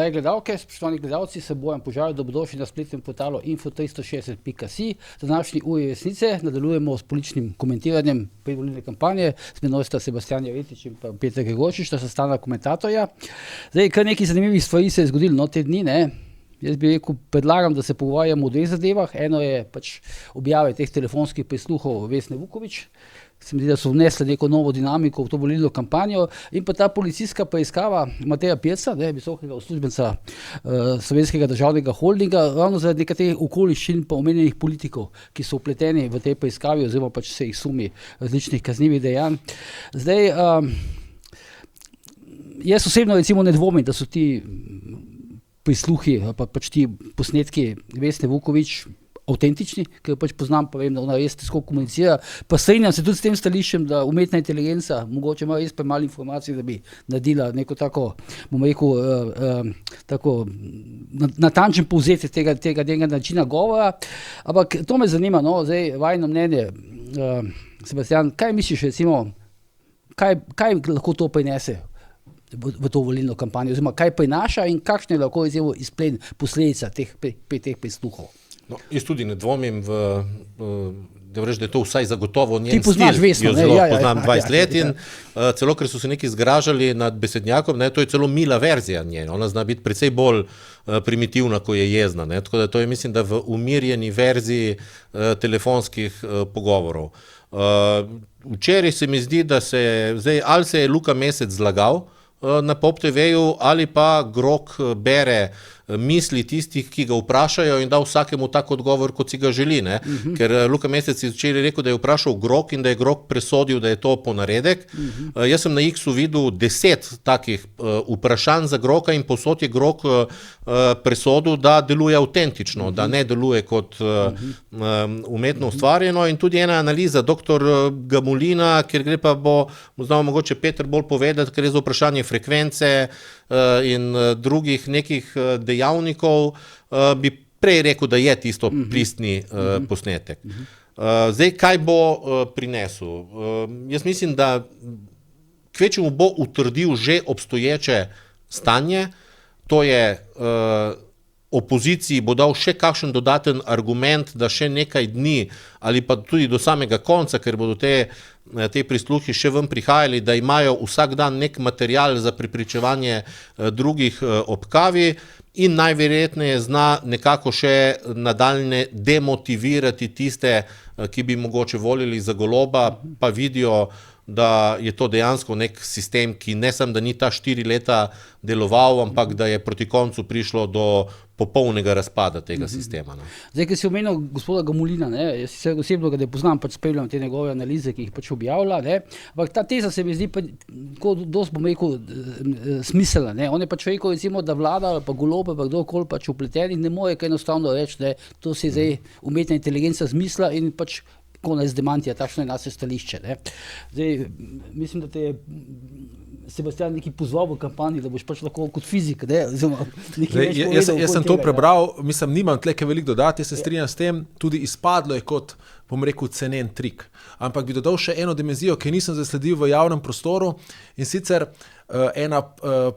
Dragi gledalke, spoštovani gledalci, se Bojan Požar, dobrodošli na spletnem portalu info360.si. Današnji uri resnice nadaljujemo s političnim komentiranjem predvolilne kampanje. Z menoj sta Sebastian Jeretič in pa Peter Gregorčič, sta stalna komentatorja. Zdaj, kar nekaj zanimivih stvari se je zgodilo te dni, ne? Jaz bi rekel, predlagam, da se pogovarjamo o dveh zadevah. Eno je pač objave teh telefonskih prisluhov Vesne Vuković. Se mi zdi, da so vnesli neko novo dinamiko v to volilno kampanjo, in pa ta policijska preiskava Mateja Pirca, visokega uslužbenca Slovenskega državnega holdinga, ravno zaradi nekaterih okoliščin pa omenjenih politikov, ki so vpleteni v tej preiskavi oziroma pač se jih sumi različnih kaznivih dejanj. Zdaj, jaz osebno recimo ne dvomim, da so ti prisluhi, pa pač ti posnetki Vesne Vuković avtentični, ker pač poznam, pa vem, da ona res težko komunicira, pa strinjam se tudi s tem stališčem, da umetna inteligenca mogoče ima res premalo informacij, da bi naredila neko tako, bom rekel, tako natančen povzetek tega načina govora, ampak to me zanima, no, zdaj vajino mnenje, Sebastian, kaj misliš recimo, kaj lahko to prinese v to volilno kampanjo, oziroma kaj prinaša in kakšne lahko izplen posledica teh prisluhov? No, jaz tudi ne dvomim da je to vsaj zagotovo njen stil. Ti poznaš Vesno, jo zelo poznam 20 let in celo, ker so se neki zgražali nad besednjakom, to je celo mila verzija njena. Ona zna biti precej bolj primitivna, ko je jezna. Tako da to je, mislim, da v umirjeni verziji telefonskih pogovorov. Včeraj se mi zdi, da ali se je Luka Mesec zlagal na Pop TV-ju, ali pa Grok bere misli tistih, ki ga vprašajo in da vsakemu tak odgovor, kot si ga želi. Ker Luka Mesec je včeraj rekel, da je vprašal Grok in da je Grok presodil, da je to ponaredek. Jaz sem na X-u videl 10 takih vprašanj za Groka in povsod je Grok presodil, da deluje avtentično, da ne deluje kot umetno ustvarjeno, in tudi ena analiza dr. Gamulina, kjer gre pa bo znal mogoče Peter bolj povedati, ker je za vprašanje frekvence in drugih nekih dejavnikov, bi prej rekel, da je tisto pristni posnetek. Zdaj, kaj bo prinesel? Jaz mislim, da kvečemu bo utrdil že obstoječe stanje, to je opoziciji bo dal še kakšen dodaten argument, da še nekaj dni ali pa tudi do samega konca, ker bodo te prisluhi še ven prihajali, da imajo vsak dan nek material za prepričevanje drugih ob kavi in najverjetneje zna nekako še nadaljne demotivirati tiste, ki bi mogoče volili za Goloba, pa vidijo, da je to dejansko nek sistem, ki ne samo, da ni ta 4 leta deloval, ampak da je proti koncu prišlo do popolnega razpada tega sistema. Zdaj, ker si omenil gospoda Gamulina, jaz sicer osebno ga ne poznam, pač spremljam te njegove analize, ki jih pač objavlja, ampak ta teza se mi zdi dosti, bom rekel, smiselna. On je pač rekel, recimo, da vlada ali pa Golob ali pa kdorkoli pač vpletenih ne more kaj enostavno reči, to si zdaj umetna inteligenca zmislila in pač konec demantija, takšno je naše stališče. Zdaj, mislim, da te je Sebastian neki pozval v kampanji, da boš pač lahko kot fizik, Jaz sem to prebral, mislim, nimam tleke veliko dodati, jaz se strinjam s tem, tudi izpadlo je kot, bom rekel, cenen trik. Ampak bi dodal še eno dimenzijo, ki nisem zasledil v javnem prostoru, in sicer ena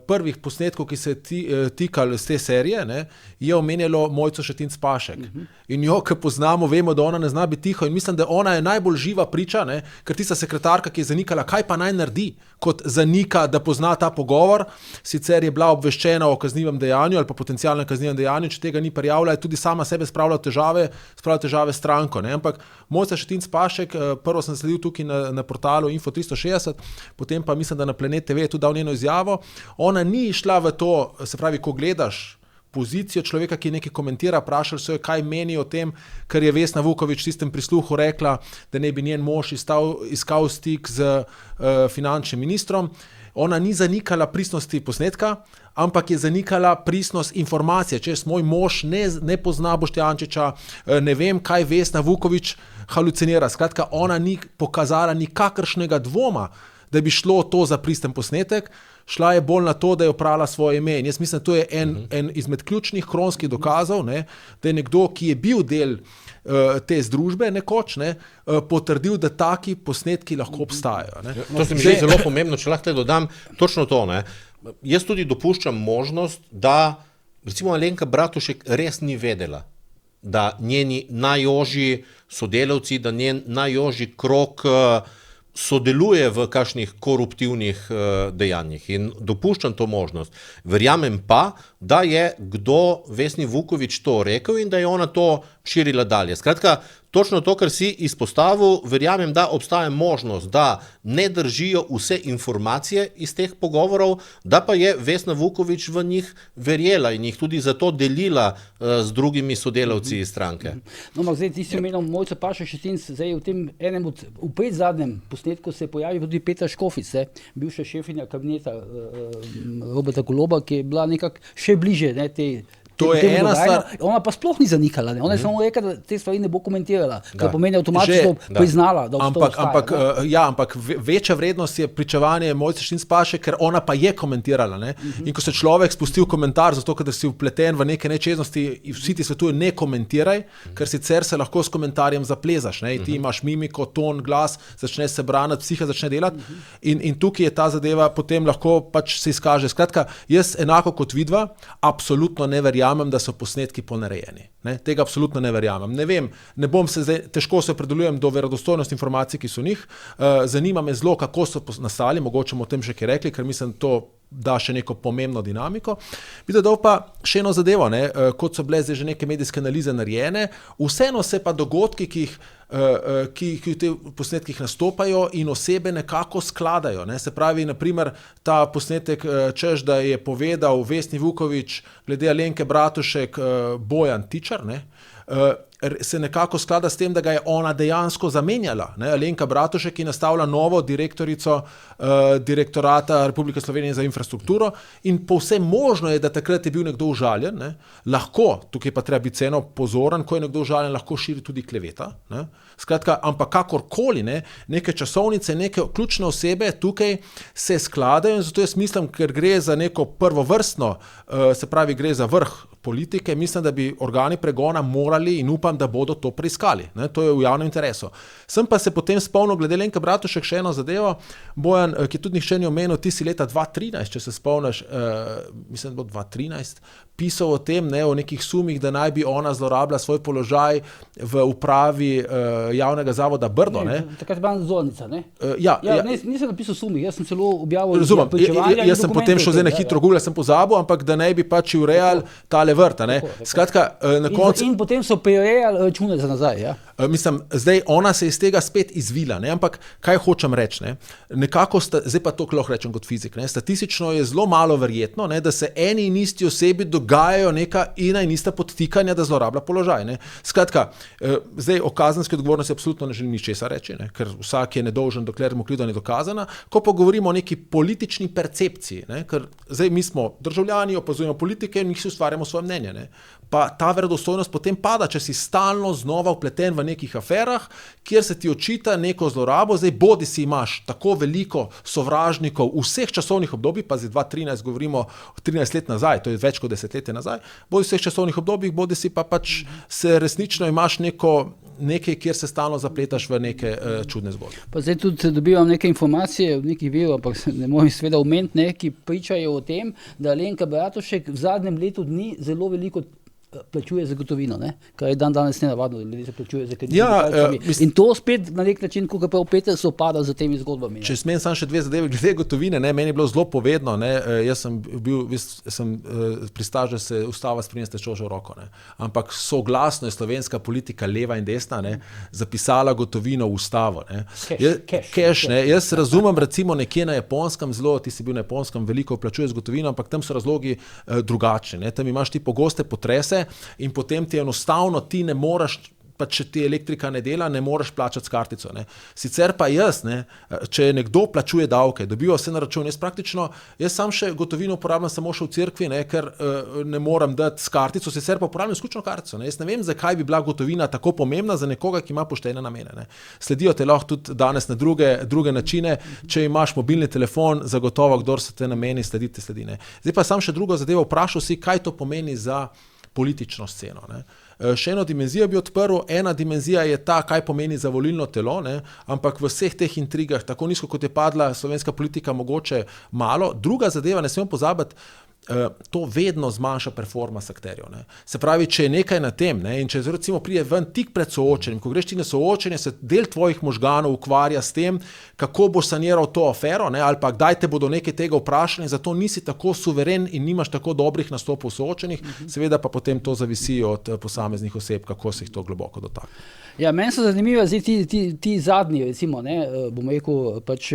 prvih posnetkov, ki se je tikali z te serije, je omenjalo Mojco Šetinc Pašek. In jo, ki poznamo, vemo, da ona ne zna biti tiho, in mislim, da ona je najbolj živa priča, ker tista sekretarka, ki je zanikala, kaj pa naj naredi, kot zanika, da pozna ta pogovor, sicer je bila obveščena o kaznivem dejanju ali pa potencialnem kaznivem dejanju, če tega ni prijavila, je tudi sama sebe spravila težave stranko. Ampak Mojca Šetinc Pašek, prvo sem sledil tukaj na portalu Info360, potem pa mislim, da na Planet TV je tudi dal njeno izjavo. Ona ni šla v to, se pravi, ko gledaš pozicijo človeka, ki nekaj komentira, vprašali so jo, kaj meni o tem, ker je Vesna Vuković v tistem prisluhu rekla, da ne bi njen mož iskal stik z finančnim ministrom. Ona ni zanikala pristnosti posnetka, ampak je zanikala pristnost informacije. Če moj mož ne pozna Boštjančiča, ne vem, kaj Vesna Vuković halucinira. Skratka, ona ni pokazala nikakršnega dvoma, da bi šlo to za pristen posnetek, šla je bolj na to, da je oprala svoje ime. In jaz mislim, da to je en izmed ključnih kronskih dokazov, da je nekdo, ki je bil del te združbe nekoč, potrdil, da taki posnetki lahko obstajajo. To se mi zdi zelo pomembno, če lahko dodam točno to. jaz tudi dopuščam možnost, da recimo Alenka Bratušek res ni vedela, da njeni najožji sodelavci, da njen najožji krog sodeluje v kakšnih koruptivnih dejanjih in dopuščam to možnost. Verjamem pa, da je kdo Vesni Vuković to rekel in da je ona to širila dalje. Skratka, točno to, kar si izpostavil, verjamem, da obstaja možnost, da ne držijo vse informacije iz teh pogovorov, da pa je Vesna Vuković v njih verjela in jih tudi zato delila z drugimi sodelavci iz stranke. No, ampak zdaj ti si omenil Mojco Pašek Šetinc, zdaj v tem enem od, v predzadnjem posnetku se je pojavil tudi Petra Škofic, bivša šefinja kabineta Roberta Goloba, ki je bila nekako še bliže To je ena stvar. Ona pa sploh ni zanikala, ona je samo rekla, da te stvari ne bo komentirala, kar pomeni avtomatično priznala, da obstaja. Ampak večja vrednost je pričevanje Mojce Šetinc Pašek, ker ona pa je komentirala. In ko se človek spusti v komentar, zato ker si vpleten v neke nečeznosti, vsi ti svetujo, ne komentiraj, ker sicer se lahko s komentarjem zaplezaš. Ti imaš mimiko, ton, glas, začne se braniti, psiha začne delati in tukaj je ta zadeva, potem lahko pač se izkaže. Skratka, jaz enako kot vidva, absolutno ne verjamem, da so posnetki ponarejeni. Tega absolutno ne verjamem. Ne vem, težko se opredeljujem do verodostojnosti informacij, ki so njih. Zanima me zelo, kako so nastali, mogoče bomo o tem še kaj rekli, ker mislim, to da še neko pomembno dinamiko. Bi dodal pa še eno zadevo, kot so bile zdaj že neke medijske analize narejene, vseeno se pa dogodki, ki v teh posnetkih nastopajo in osebe nekako skladajo. Se pravi, naprimer, ta posnetek, češ, da je povedal Vesni Vuković glede Alenke Bratušek Bojan Tičar, se nekako sklada s tem, da ga je ona dejansko zamenjala. Alenka Bratušek, ki nastavlja novo direktorico Direktorata Republike Slovenije za infrastrukturo in povsem možno je, da takrat je bil nekdo užaljen. Lahko, tukaj pa treba biti ceno pozoren, ko je nekdo užaljen, lahko širi tudi kleveta. Skratka, ampak kakorkoli, neke časovnice, neke ključne osebe tukaj se skladajo in zato jaz mislim, ker gre za neko prvovrstno, se pravi, gre za vrh politike, mislim, da bi organi pregona morali in upam, da bodo to preiskali. To je v javnem interesu. Sem pa se potem spomnil, glede Alenke Bratušek, še eno zadevo, Bojan, ki tudi nihče ni omenil, ti si leta 2013, če se spomniš, mislim, da bo 2013, pisal o tem, o nekih sumih, da naj bi ona zlorabila svoj položaj v upravi javnega zavoda Brdo. Takrat je bila nadzornica, ne? Nisem napisal sumih, jaz sem celo objavil pričevanja. Jaz sem potem šel zdaj na hitro Google, sem pozabil, ampak da ne bi pač urejali tale vrt. Skratka, na koncu... In potem so prirejali račune za nazaj, Mislim, zdaj ona se iz tega spet izvila, ampak kaj hočem reči, nekako, zdaj pa to lahko rečem kot fizik, statistično je zelo malo verjetno, da se eni in isti osebi dogajajo neka ena in ista podtikanja, da zlorablja položaj. Skratka, zdaj o kazenski odgovornosti absolutno ne želim ničesar reči, ker vsak je nedolžen, dokler mu krivda ni dokazana, ko pa govorimo o neki politični percepciji, ker zdaj mi smo državljani, opazujemo politike in jih si ustvarjamo svoje mnenje, pa ta verodostojnost potem pada, če si stalno znova vpleten v nekih aferah, kjer se ti očita neko zlorabo, zdaj bodi si imaš tako veliko sovražnikov vseh časovnih obdobij, pa zdaj 2013 govorimo 13 let nazaj, to je več kot 10 let nazaj, bodi vseh časovnih obdobjih, bodi si pa pač se resnično imaš nekaj, kjer se stalno zapletaš v neke čudne zgodbe. Pa zdaj tudi dobivam neke informacije od nekih virov, ampak ne morem seveda omeniti, ki pričajo o tem, da Alenka Bratušek v zadnjem letu dni zelo veliko plačuje za gotovino, kar je danes nenavadno, da ljudje se plačuje za kreditnimi. In to spet na nek način, kot prav Peter, se opada z temi zgodbami. Če smem samo še dve zadeve glede gotovine, meni je bilo zelo povedno, jaz sem pristaž, da se ustava spremlja s tečožo roko, ampak soglasno je slovenska politika leva in desna zapisala gotovino v ustavo. Cash. Jaz razumem recimo nekje na Japonskem, ti si bil na Japonskem, veliko plačuje z gotovino, ampak tam so razlogi drugačni. Tam imaš ti pogoste potrese in potem ti enostavno ti ne moreš, pa če ti elektrika ne dela, ne moreš plačati s kartico. Sicer pa jaz, če nekdo plačuje davke, dobiva vse na račun, jaz sam še gotovino uporabljam samo še v cerkvi, ker ne moram dati s kartico, sicer pa uporabljam izključno kartico. Jaz ne vem, zakaj bi bila gotovina tako pomembna za nekoga, ki ima poštene namene. Sledijo te lahko tudi danes na druge načine, če imaš mobilni telefon, zagotovo, kdor se te nameni, sledi. Zdaj pa sam še drugo zadevo, vprašal si, kaj to pomeni za politično sceno. Ne. Še eno dimenzijo bi odprl, ena dimenzija je ta, kaj pomeni za volilno telo, ne, ampak v vseh teh intrigah, tako nizko kot je padla slovenska politika, mogoče malo. Druga zadeva, ne smemo pozabiti, to vedno zmanjša performans akterjev. Ne. Se pravi, če je nekaj na tem, ne, in če recimo pride ven tik pred soočenjem, ko greš ti na soočenje, se del tvojih možganov ukvarja s tem, kako boš saniral to afero, ne, ali pa kdaj te bodo nekaj tega vprašali, zato nisi tako suveren in nimaš tako dobrih nastopov v soočenjih, seveda pa potem to zavisi od posameznih oseb, kako se jih to globoko dotakne. Ja, meni so zanimivi ti zadnji, recimo, ne, bom rekel, pač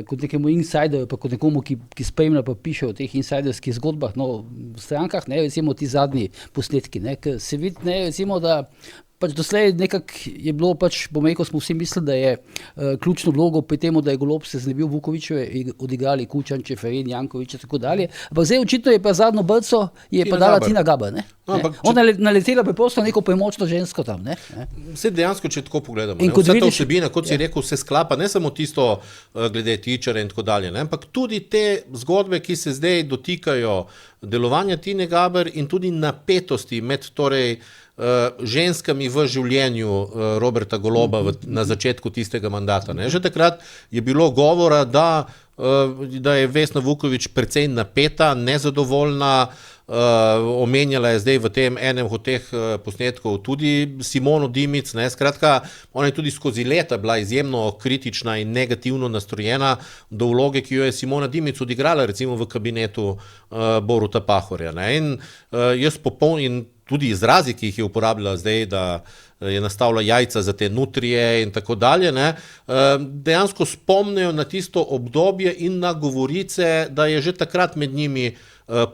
kot nekemu insiderju, pa kot nekomu, ki spremlja pa piše o teh insiderskih zgodbah, no, v strankah, ne, recimo ti zadnji posnetki, ne, ker se vidi, ne, recimo, da pač doslej nekako je bilo, pač, bom rekel, smo vsi mislili, da je ključno vlogo pri temu, da je Golob se znebil Vukovićeve, odigrali Kučan, Čeferin, Janković in tako dalje. Ampak zdaj očitno je pa zadnjo brco je pa dala Tina Gaber, ne? No, ona je naletela preprosto neko premočno žensko tam, ne? Vse dejansko, če tako pogledamo, vse ta vsebina, kot si rekel, se sklapa, ne samo tisto glede Tičara in tako dalje, ne? Ampak tudi te zgodbe, ki se zdaj dotikajo delovanja Tine Gaber in tudi napetosti med torej ženskami v življenju Roberta Goloba na začetku tistega mandata. Ne? Že takrat je bilo govora, da je Vesna Vuković precej napeta, nezadovoljna, omenjala je zdaj v tem enem od teh posnetkov tudi Simono Dimic, ne? Skratka, ona je tudi skozi leta bila izjemno kritična in negativno nastrojena do vloge, ki jo je Simona Dimic odigrala recimo v kabinetu Boruta Pahorja. Ne? In jaz in tudi izrazi, ki jih je uporabljala zdaj, da je nastavila jajca za te nutrije in tako dalje, ne, dejansko spomnijo na tisto obdobje in na govorice, da je že takrat med njimi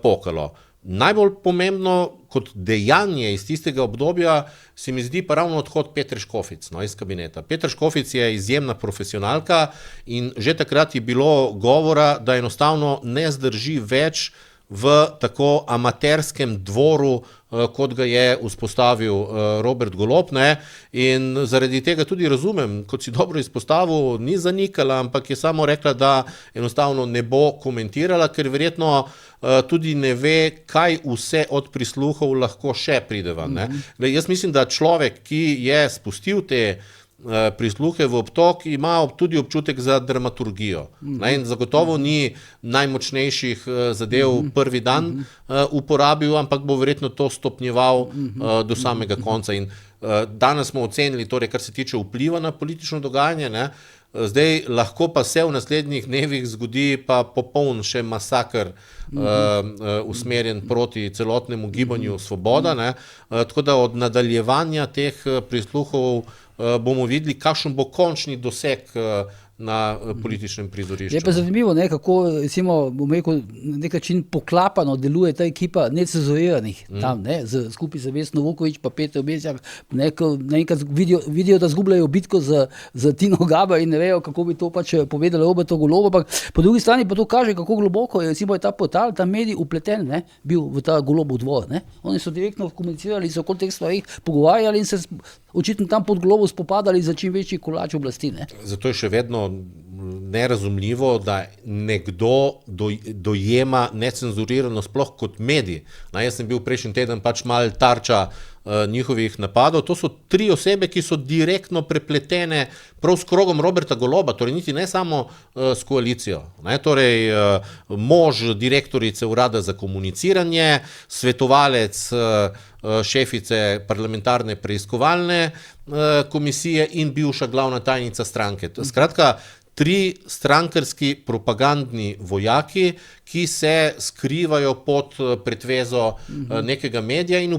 pokalo. Najbolj pomembno kot dejanje iz tistega obdobja se mi zdi pa ravno odhod Petre Škofic, no, iz kabineta. Petra Škofic je izjemna profesionalka in že takrat je bilo govora, da enostavno ne zdrži več v tako amaterskem dvoru, kot ga je vzpostavil Robert Golob, ne, in zaradi tega tudi razumem, kot si dobro izpostavil, ni zanikala, ampak je samo rekla, da enostavno ne bo komentirala, ker verjetno tudi ne ve, kaj vse od prisluhov lahko še pride ven, ne. Jaz mislim, da človek, ki je spustil te prisluhe v obtok, ima tudi občutek za dramaturgijo. In zagotovo ni najmočnejših zadev prvi dan uporabil, ampak bo verjetno to stopnjeval do samega konca. In danes smo ocenili, torej, kar se tiče vpliva na politično dogajanje, ne, zdaj lahko pa se v naslednjih dnevih zgodi pa popoln še masakr usmerjen proti celotnemu gibanju Svoboda, ne, tako da od nadaljevanja teh prisluhov bomo videli, kakšen bo končni doseg na političnem prizorišču. Je pa zanimivo, ne, kako recimo, bom rekel, na nek način poklapano deluje ta ekipa necenzuriranih tam, ne, skupaj z Vesno Vuković pa Peter Bezjak, naenkrat vidijo, da zgubljajo bitko z Tino Gaber in ne vejo, kako bi to pač povedali Robertu Golobu, ampak po drugi strani pa to kaže, kako globoko je recimo ta portal, ta medij upleten, ne, bil v ta Golobov dvor, ne. Oni so direktno komunicirali, so okoli teh stvarih pogovarjali in se očitno tam pod Golobov spopadali za čim večji kolač oblasti, ne. Zato je še vedno nerazumljivo, da nekdo dojema necenzurirano sploh kot medij. Jaz sem bil prejšnji teden pač mal tarča njihovih napadov. To so 3 osebe, ki so direktno prepletene prav s krogom Roberta Goloba, torej niti ne samo s koalicijo. Torej mož direktorice urada za komuniciranje, svetovalec šefice parlamentarne preiskovalne komisije in bivša glavna tajnica stranke. Skratka, 3 strankarski propagandni vojaki, ki se skrivajo pod pretvezo nekega medija in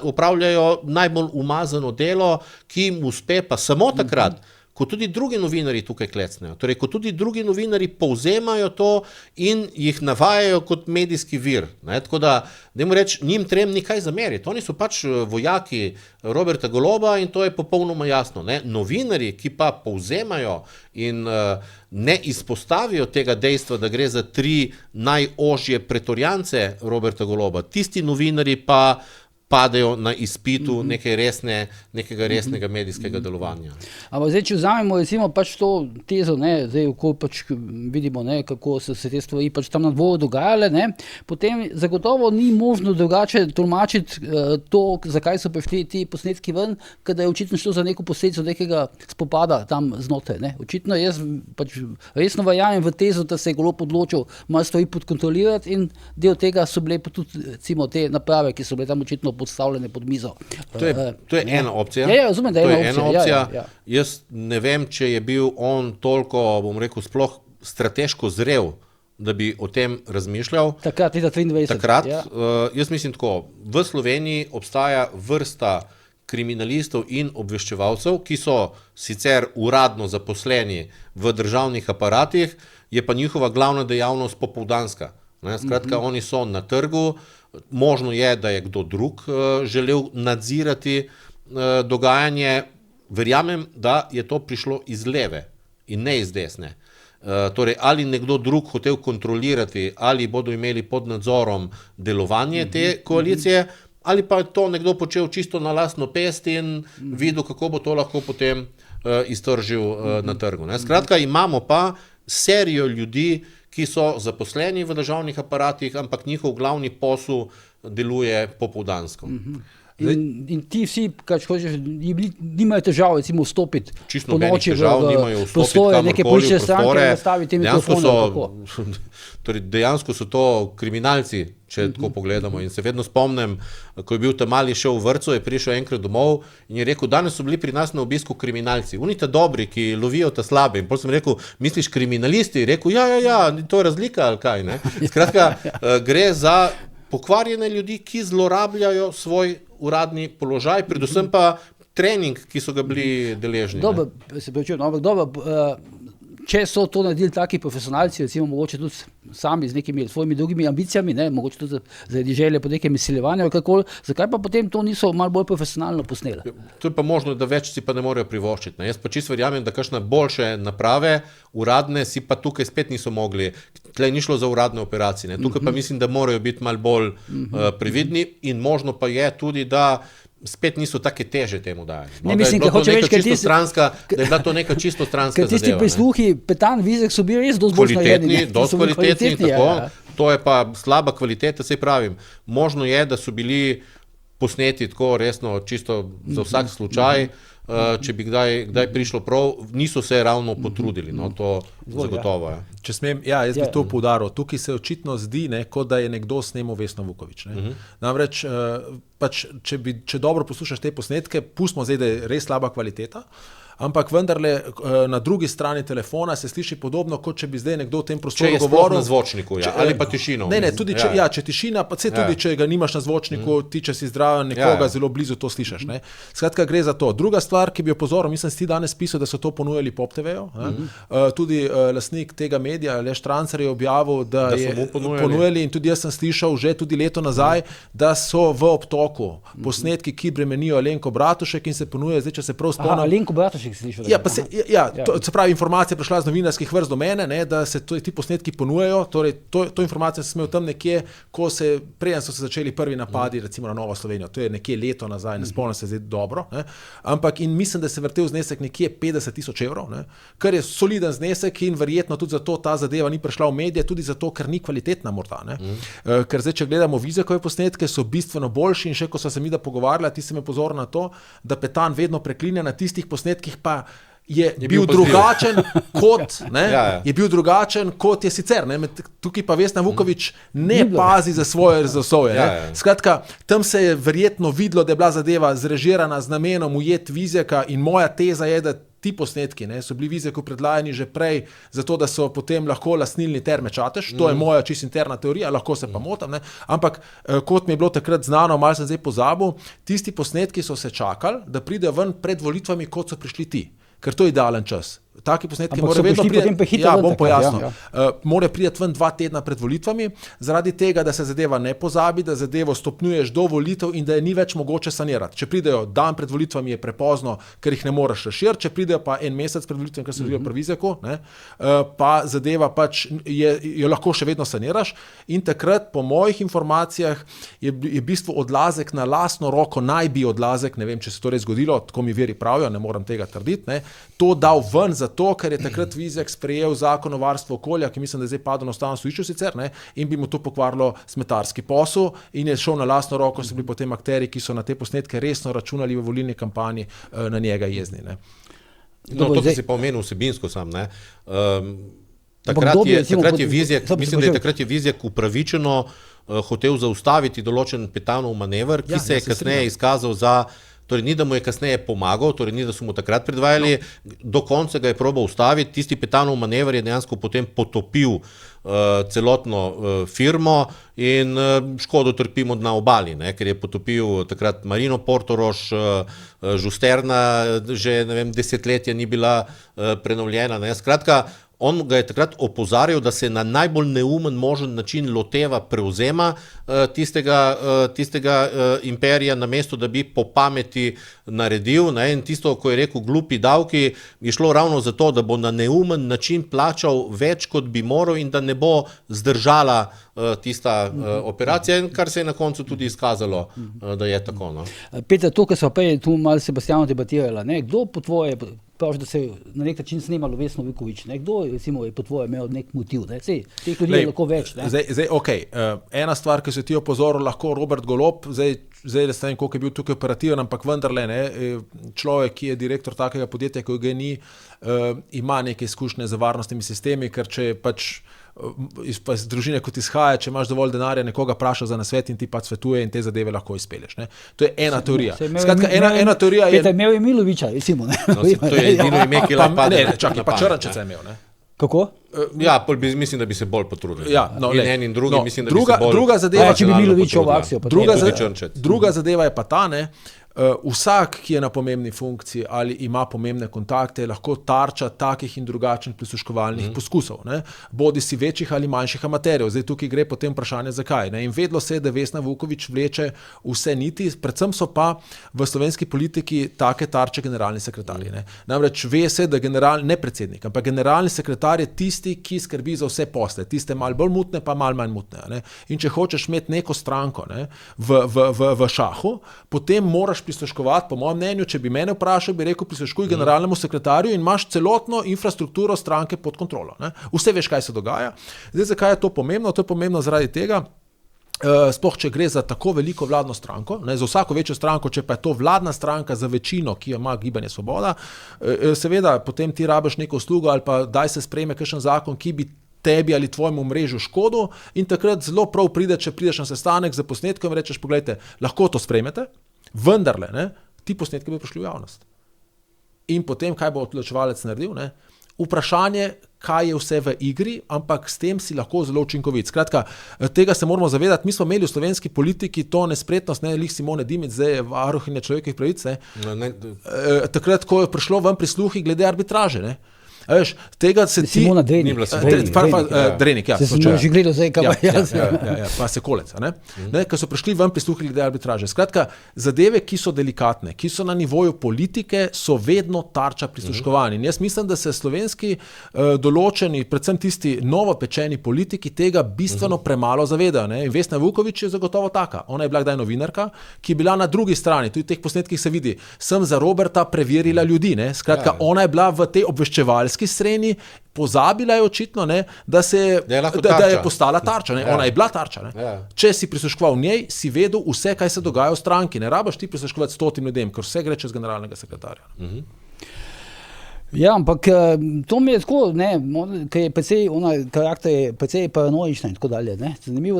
upravljajo najbolj umazano delo, ki jim uspe pa samo takrat, ko tudi drugi novinarji tukaj klecnejo. Torej, ko tudi drugi novinarji povzemajo to in jih navajajo kot medijski vir. Tako da, dajmo reči, njim trem ni kaj zameriti. Oni so pač vojaki Roberta Goloba in to je popolnoma jasno. Novinarji, ki pa povzemajo in ne izpostavijo tega dejstva, da gre za 3 najožje pretoriance Roberta Goloba, tisti novinarji pa padejo na izpitu nekega resnega medijskega delovanja. Ampak zdaj, če vzamemo recimo pač to tezo, ne, zdaj, ko pač vidimo, ne, kako so se te stvari pač tam na dvoru dogajale, ne, potem zagotovo ni možno drugače tolmačiti to, zakaj so prišli ti posnetki ven, kada je očitno šlo za neko posledico nekega spopada tam znotraj, ne. Očitno jaz pač resno verjamem v tezo, da se je Golob odločil malo stvari podkontrolirati in del tega so bile pa tudi recimo te naprave, ki so bile tam očitno podstavljene pod mizo. To je ena opcija. Ja, razumem, da je ena opcija. Ja. Jaz ne vem, če je bil on toliko, bom rekel, sploh strateško zrel, da bi o tem razmišljal. Takrat, leta 23. Takrat, jaz mislim tako, v Sloveniji obstaja vrsta kriminalistov in obveščevalcev, ki so sicer uradno zaposleni v državnih aparatih, je pa njihova glavna dejavnost popoldanska. Skratka, oni so na trgu, možno je, da je kdo drug želel nadzirati dogajanje. Verjamem, da je to prišlo iz leve in ne iz desne. Torej, ali nekdo drug hotel kontrolirati, ali bodo imeli pod nadzorom delovanje te koalicije, ali pa je to nekdo počel čisto na lastno pest in videl, kako bo to lahko potem iztržil na trgu. Skratka, imamo pa serijo ljudi, ki so zaposleni v državnih aparatih, ampak njihov glavni posel deluje popoldansko. In ti vsi, kaj hočeš, nimajo težav recimo vstopiti čisto po noči v prostore, neke politične stranke in nastaviti te mikrofone. Torej, dejansko so to kriminalci, če tako pogledamo. In se vedno spomnim, ko je bil ta mali šel v vrtcu, je prišel enkrat domov in je rekel, danes so bili pri nas na obisku kriminalci. Oni ta dobri, ki lovijo ta slabe. In potem sem rekel, misliš kriminalisti? Rekel, ja, to je razlika ali kaj, ne? Skratka, gre za pokvarjene ljudi, ki zlorabljajo svoj uradni položaj, predvsem pa trening, ki so ga bili deležni. Dobro, se pravi, dobro, če so to naredili taki profesionalci, recimo mogoče tudi sami z nekimi svojimi drugimi ambicijami, ne, mogoče tudi zaradi želje po nekem izsiljevanju ali kakoli, zakaj pa potem to niso malo bolj profesionalno posneli? To je pa možno, da več si pa ne morejo privoščiti. Ne. Jaz pa čisto verjamem, da kakšne boljše naprave, uradne, si pa tukaj spet niso mogli. Tlej ni šlo za uradne operacije. Ne. Tukaj pa mislim, da morajo biti malo bolj previdni in možno pa je tudi, da spet niso take teže temu dajali. Ne, mislim, da je bila to neka čisto stranska zadeva. Ker tisti prisluhi Petan, Vizjak so bili res dosti bolj narejeni. Dosti kvalitetni, tako. To je pa slaba kvaliteta, saj pravim. Možno je, da so bili posneti tako resno, čisto za vsak slučaj, če bi kdaj prišlo prav, niso se ravno potrudili, no, to zagotovo je. Če smem, jaz bi to poudaril. Tukaj se očitno zdi, kot da je nekdo snemal Vesno Vuković. Namreč, če dobro poslušaš te posnetke, pustimo zdaj, da je res slaba kvaliteta, ampak vendarle na drugi strani telefona se sliši podobno, kot če bi zdaj nekdo v tem prostoru govoril. Če je sploh na zvočniku, ali pa tišino. Ne, tudi če tišina, pa tudi če ga nimaš na zvočniku, ti če si zdraven nekoga zelo blizu, to slišaš. Ne? Skratka, gre za to. Druga stvar, ki bi jo pozoril, mislim, si danes pisal, da so to ponujali Pop TV-ju. Tudi lastnik tega medija, Aleš Trancer, je objavil, da je ponujali in tudi jaz sem slišal že tudi leto nazaj, da so v obtoku posnetki, ki bremenijo Alenko Bratušek in se ponuje, zdaj, če se prav spomnim. Alenko Bratušek slišal. Se pravi, informacija je prišla z novinarskih vrst do mene, ne, da se ti posnetki ponujajo, torej to informacijo sem imel tam nekje, preden so se začeli prvi napadi recimo na Novo Slovenijo, to je nekje leto nazaj, ne spomnim se zdaj dobro, ne, ampak in mislim, da se vrtel znesek nekje 50,000 evrov, ne, kar je soliden znesek in verjetno tudi zato ta zadeva ni prišla v medije, tudi zato, ker ni kvalitetna morda, ne. Ker zdaj, če gledamo Vizjakove posnetke, so bistveno boljši in še ko so se mi da pogovarjala, ti se me pozoril na to, da Petan vedno preklinja na tistih posnetkih, pa je bil drugačen kot, ne, je bil drugačen kot je sicer, ne, tukaj pa Vesna Vuković ne pazi za svoje razosove, ne. Skratka, tam se je verjetno videlo, da je bila zadeva zrežirana z namenom ujeti Vizjaka in moja teza je, da ti posnetki so bili Vizjaku predlajani že prej, zato da so potem lahko lastnilni Terme Čatež, to je moja čisto interna teorija, lahko se pa motam, ne? Ampak kot mi je bilo takrat znano, malo sem zdaj pozabil, tisti posnetki so se čakali, da pridejo ven pred volitvami, kot so prišli ti. Ker to je idealen čas. Taki posnetki morajo vedno priti. Ja, bom pojasnil. Mora priti ven 2 tedna pred volitvami, zaradi tega, da se zadeva ne pozabi, da zadevo stopnjuješ do volitev in da je ni več mogoče sanirati. Če pridejo dan pred volitvami, je prepozno, ker jih ne moreš razširiti, če pridejo pa en mesec pred volitvami, kar se zgodi pri Vizjaku, pa zadeva pač jo lahko še vedno saniraš in takrat, po mojih informacijah, je v bistvu odlazek na lastno roko, naj bi odlazek, ne vem, če se to res zgodilo, tako mi viri pravijo, ne moram tega trditi, to dal ven zato, ker je takrat Vizjak sprejel zakon o varstvu okolja, ki mislim, da je zdaj padel na Ustavnem sodišču sicer, in bi mu to pokvarilo smetarski posel in je šel na lastno roko, so bili potem akterji, ki so na te posnetke resno računali v volilni kampanji, na njega jezni. No, to si pa omenil vsebinsko sam, Takrat je Vizjak upravičeno hotel zaustaviti določen Petanov manever, ki se je kasneje izkazal za, torej ni, da mu je kasneje pomagal, torej ni, da so mu takrat predvajali, do konca ga je probal ustaviti, tisti Petanov manever je dejansko potem potopil celotno firmo in škodo trpimo na obali, ker je potopil takrat Marino Portorož, Žusterna že, ne vem, desetletja ni bila prenovljena, Skratka, on ga je takrat opozarjal, da se na najbolj neumen možen način loteva prevzema tistega imperija, namesto da bi po pameti naredil. In tisto, ko je rekel glupi davki, je šlo ravno za to, da bo na neumen način plačal več, kot bi moral in da ne bo zdržala tista operacija, kar se je na koncu tudi izkazalo, da je tako. Peter, to, kar smo prej tu malo Sebastjano debatirali, kdo po tvoje pravi, da se je na nek način snimalo Vesno Vuković, kdo recimo, je po tvoje imel nek motiv, teh ljudi je lahko več. Zdaj, ena stvar, ki se ti opozoril, lahko Robert Golob, zdaj ne vem, koliko je bil tukaj operativen, ampak vendarle, človek, ki je direktor takega podjetja, kot ga ni, ima neke izkušnje z varnostnimi sistemi, ker če pač iz družine, kot izhaja, če imaš dovolj denarja, nekoga praša za nasvet in ti pa svetuje in te zadeve lahko izpelješ. To je ena teorija. Skratka, ena teorija je... Peter, imel je Milovića, recimo. To je edino ime, ki lahko pade. Čakaj, pa Črnčeca je imel, Kako? Ja, mislim, da bi se bolj potrudili. Ja, in en in drugi, mislim, da bi se bolj... Druga zadeva, če bi Milović v akcijo. Druga zadeva je pa ta, vsak, ki je na pomembni funkciji ali ima pomembne kontakte, je lahko tarča takih in drugačnih prisluškovalnih poskusov. Bodi si večjih ali manjših amaterjev. Zdaj tukaj gre potem vprašanje, zakaj. In vedlo se je, da Vesna Vuković vleče vse niti, predvsem so pa v slovenski politiki take tarče generalni sekretarji. Namreč ve se, da ne predsednik, ampak generalni sekretar je tisti, ki skrbi za vse posle. Tiste malo bolj mutne, pa malo manj mutne. In če hočeš imeti neko stranko v šahu, potem moraš prisluškovati, po mojem mnenju, če bi mene vprašal, bi rekel, prisluškuj generalnemu sekretarju in imaš celotno infrastrukturo stranke pod kontrolo. Vse veš, kaj se dogaja. Zdaj, zakaj je to pomembno? To je pomembno zaradi tega, sploh če gre za tako veliko vladno stranko, za vsako večjo stranko, če pa je to vladna stranka za večino, ki jo ima Gibanje Svoboda, seveda, potem ti rabiš neko uslugo ali pa daj se sprejme kakšen zakon, ki bi tebi ali tvojemu mrežu škodo in takrat zelo prav pride, če prideš na sestanek za posnetkom in rečeš, poglejte, lahko to sprejmete, vendarle, ti posnetki bodo prišli v javnost. In potem, kaj bo odločevalec naredil? Vprašanje, kaj je vse v igri, ampak s tem si lahko zelo učinkovit. Skratka, tega se moramo zavedati. Mi smo imeli v slovenski politiki to nespretnost, lih Simone Dimic, zdaj je varuhinja človekovih pravic, takrat, ko je prišlo ven prisluhi glede arbitraže, Veš, tega se ti... Simona Drenik. Drenik, ja. Se smo že gledali zdaj, kaj pa Sekolec, ko so prišli ven prisluhi glede arbitraže. Skratka, zadeve, ki so delikatne, ki so na nivoju politike, so vedno tarča prisluškovanja. In jaz mislim, da se slovenski določeni, predvsem tisti novopečeni politiki, tega bistveno premalo zavedajo. In Vesna Vuković je zagotovo taka. Ona je bila kdaj novinarka, ki je bila na drugi strani, tudi v teh posnetkih se vidi, sem za Roberta preverila ljudi. Skratka, ona je bila v tej obveščevalski strani, pozabila je očitno, da je postala tarča. Ona je bila tarča. Če si prisluškoval njej, si vedel vse, kaj se dogaja v stranki. Ne rabiš ti prisluškovati 100 ljudem, ker vse gre čez generalnega sekretarja. Ja, ampak to mi je tako, ker je precej, karakter je precej paranoična in tako dalje. Zanimivo,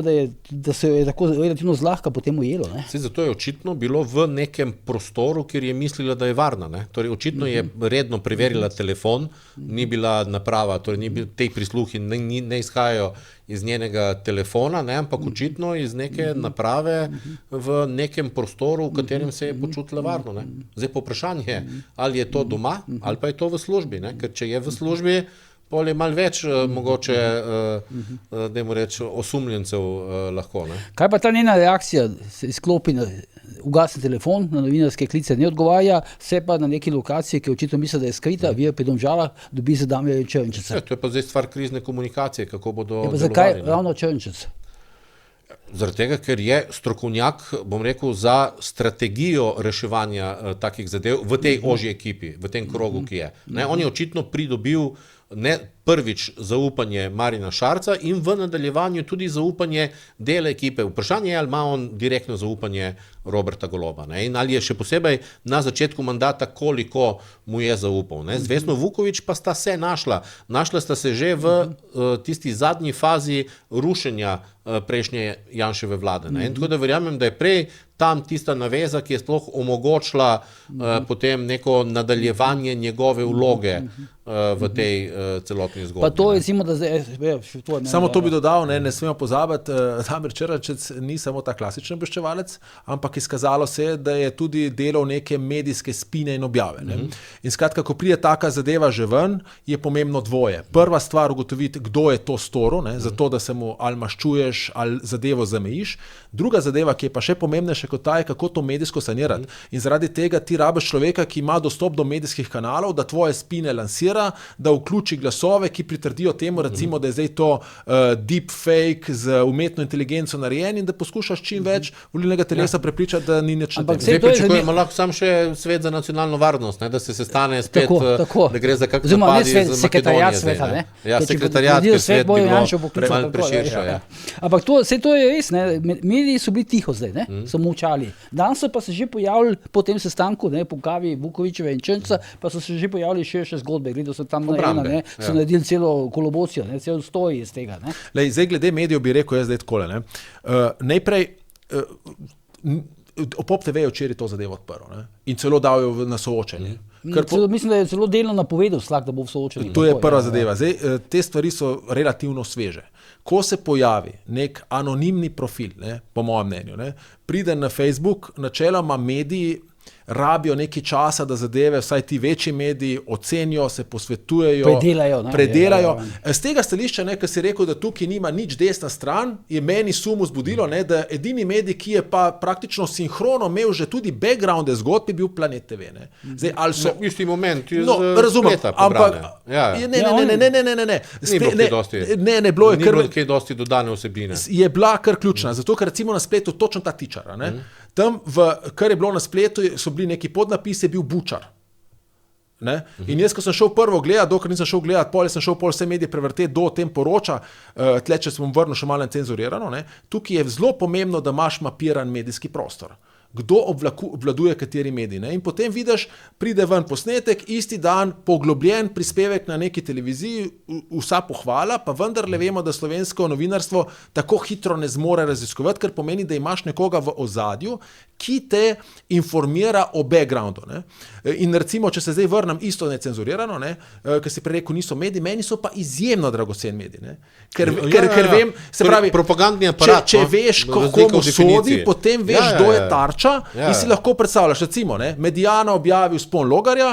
da se je tako relativno zlahka potem ujelo. Zato je očitno bilo v nekem prostoru, kjer je mislila, da je varna. Torej, očitno je redno preverila telefon, ni bila naprava, torej tej prisluhi ne izhajajo iz njenega telefona, ne, ampak očitno iz neke naprave v nekem prostoru, v katerem se je počutila varno. Ne. Zdaj pa vprašanje je, ali je to doma, ali pa je to v službi, ne, ker če je v službi, pol je malo več mogoče, dajmo reči, osumljencev lahko. Ne. Kaj pa ta njena reakcija, se izklopi, ugasne telefon, na novinarske klice ne odgovarja, se pa na neki lokaciji, ki očitno misli, da je skrita, vir pri Domžalah, dobi za Damirja Črnčeca. To je pa zdaj stvar krizne komunikacije, kako bodo delovali. Zakaj ravno Črnčec? Zaradi tega, ker je strokovnjak, bom rekel, za strategijo reševanja takih zadev v tej ožji ekipi, v tem krogu, ki je. Ne, on je očitno pridobil ne prvič zaupanje Marjana Šarca in v nadaljevanju tudi zaupanje dela ekipe. Vprašanje je, ali ima on direktno zaupanje Roberta Goloba, ne? In ali je še posebej na začetku mandata, koliko mu je zaupal. Ne? Z Vesno Vuković pa sta se našla. Našla sta se že v tisti zadnji fazi rušenja prejšnje Janševe vlade. Ne? In tako da verjamem, da je prej tam tista naveza, ki je sploh omogočila potem neko nadaljevanje njegove vloge v tej celotni zgodbi. Pa to je recimo, da zdaj... Samo to bi dodal, ne smemo pozabiti, Damir Črnčec ni samo ta klasičen obveščevalec, ampak izkazalo se je, da je tudi delal neke medijske spine in objave. Ne? In skratka, ko pride taka zadeva že ven, je pomembno dvoje. Prva stvar ugotoviti, kdo je to storil, ne? Zato, da se mu ali maščuješ, ali zadevo zamejiš. Druga zadeva, ki je pa še pomembnejša kot ta, je, kako to medijsko sanirati. In zaradi tega ti rabiš človeka, ki ima dostop do medijskih kanalov, da tvoje spine lansira, da vključi glasove, ki pritrdijo temu, recimo, da je zdaj to deepfake z umetno inteligenco narejen in da poskušaš čim več volilnega telesa prepričati, da ni nič na tem. Zdaj pričakujemo lahko samo še svet za nacionalno varnost, ne, da se sestane spet, da gre za kakšne napadi z Makedonije. Sveta, ne? Ja, sekretariat, ker svet bi bilo malo preširša. Ja. Ampak to je res, ne? Mediji so bili tiho zdaj, ne? So molčali. Danes so pa se že pojavili po tem sestanku, ne, po kavi Vukovićeve in Črnčeca, pa so se že pojavili širše zgodbe, gledal so tam so naredili celo kolobocijo, ne, celo stoji iz tega. Ne. Lej, zdaj glede medijev bi rekel jaz zdaj takole. Ne. Najprej, Pop TV je včeraj to zadevo odprl, ne, in celo dal jo na soočenje. Mislim, da je celo delno napovedal Slak, da bo v soočenju. To je prva zadeva. Zdaj, te stvari so relativno sveže. Ko se pojavi nek anonimni profil, ne, po mojem mnenju, ne, pride na Facebook, načeloma mediji rabijo nekaj časa, da zadeve, vsaj ti večji mediji, ocenijo, se posvetujejo, predelajo. Z tega stališča, ne, ko si rekel, da tukaj nima nič desna stran, je meni sum vzbudilo, ne, da edini medij, ki je pa praktično sinhrono imel že tudi backgrounde zgodb, je bil Planet TV. Ne. Zdaj, ali so... V isti moment iz spleta pobrane. Ne. Ni bilo kaj dosti dodane vsebine. Je bila kar ključna, zato ker recimo na spletu točno ta tičar, ne. Tam, kar je bilo na spletu, so bili neki podnapisi, je bil Bučar. Ne? In jaz, ko sem šel prvo gledati, dokler nisem šel gledati, pol sem šel vse medije prevrteti, do o tem poroča, tle, če se bom vrnil še malo cenzurirano, ne? Tukaj je zelo pomembno, da imaš mapiran medijski prostor. Kdo obvladuje kateri medij. Ne? In potem vidiš, pride ven posnetek, isti dan poglobljen prispevek na neki televiziji, vsa pohvala, pa vendarle vemo, da slovensko novinarstvo tako hitro ne zmore raziskovati, ker pomeni, da imaš nekoga v ozadju, ki te informira o backgroundu. Ne? In recimo, če se zdaj vrnem isto necenzurirano, ne? Ker si prej rekel, niso mediji, meni so pa izjemno dragocen mediji. Ne? Ker vem, se pravi, propagandni aparat, če veš, komu sodi, potem veš, kdo je tarča. In si lahko predstavljaš, recimo, ne, Mediana objavi vzpon Logarja,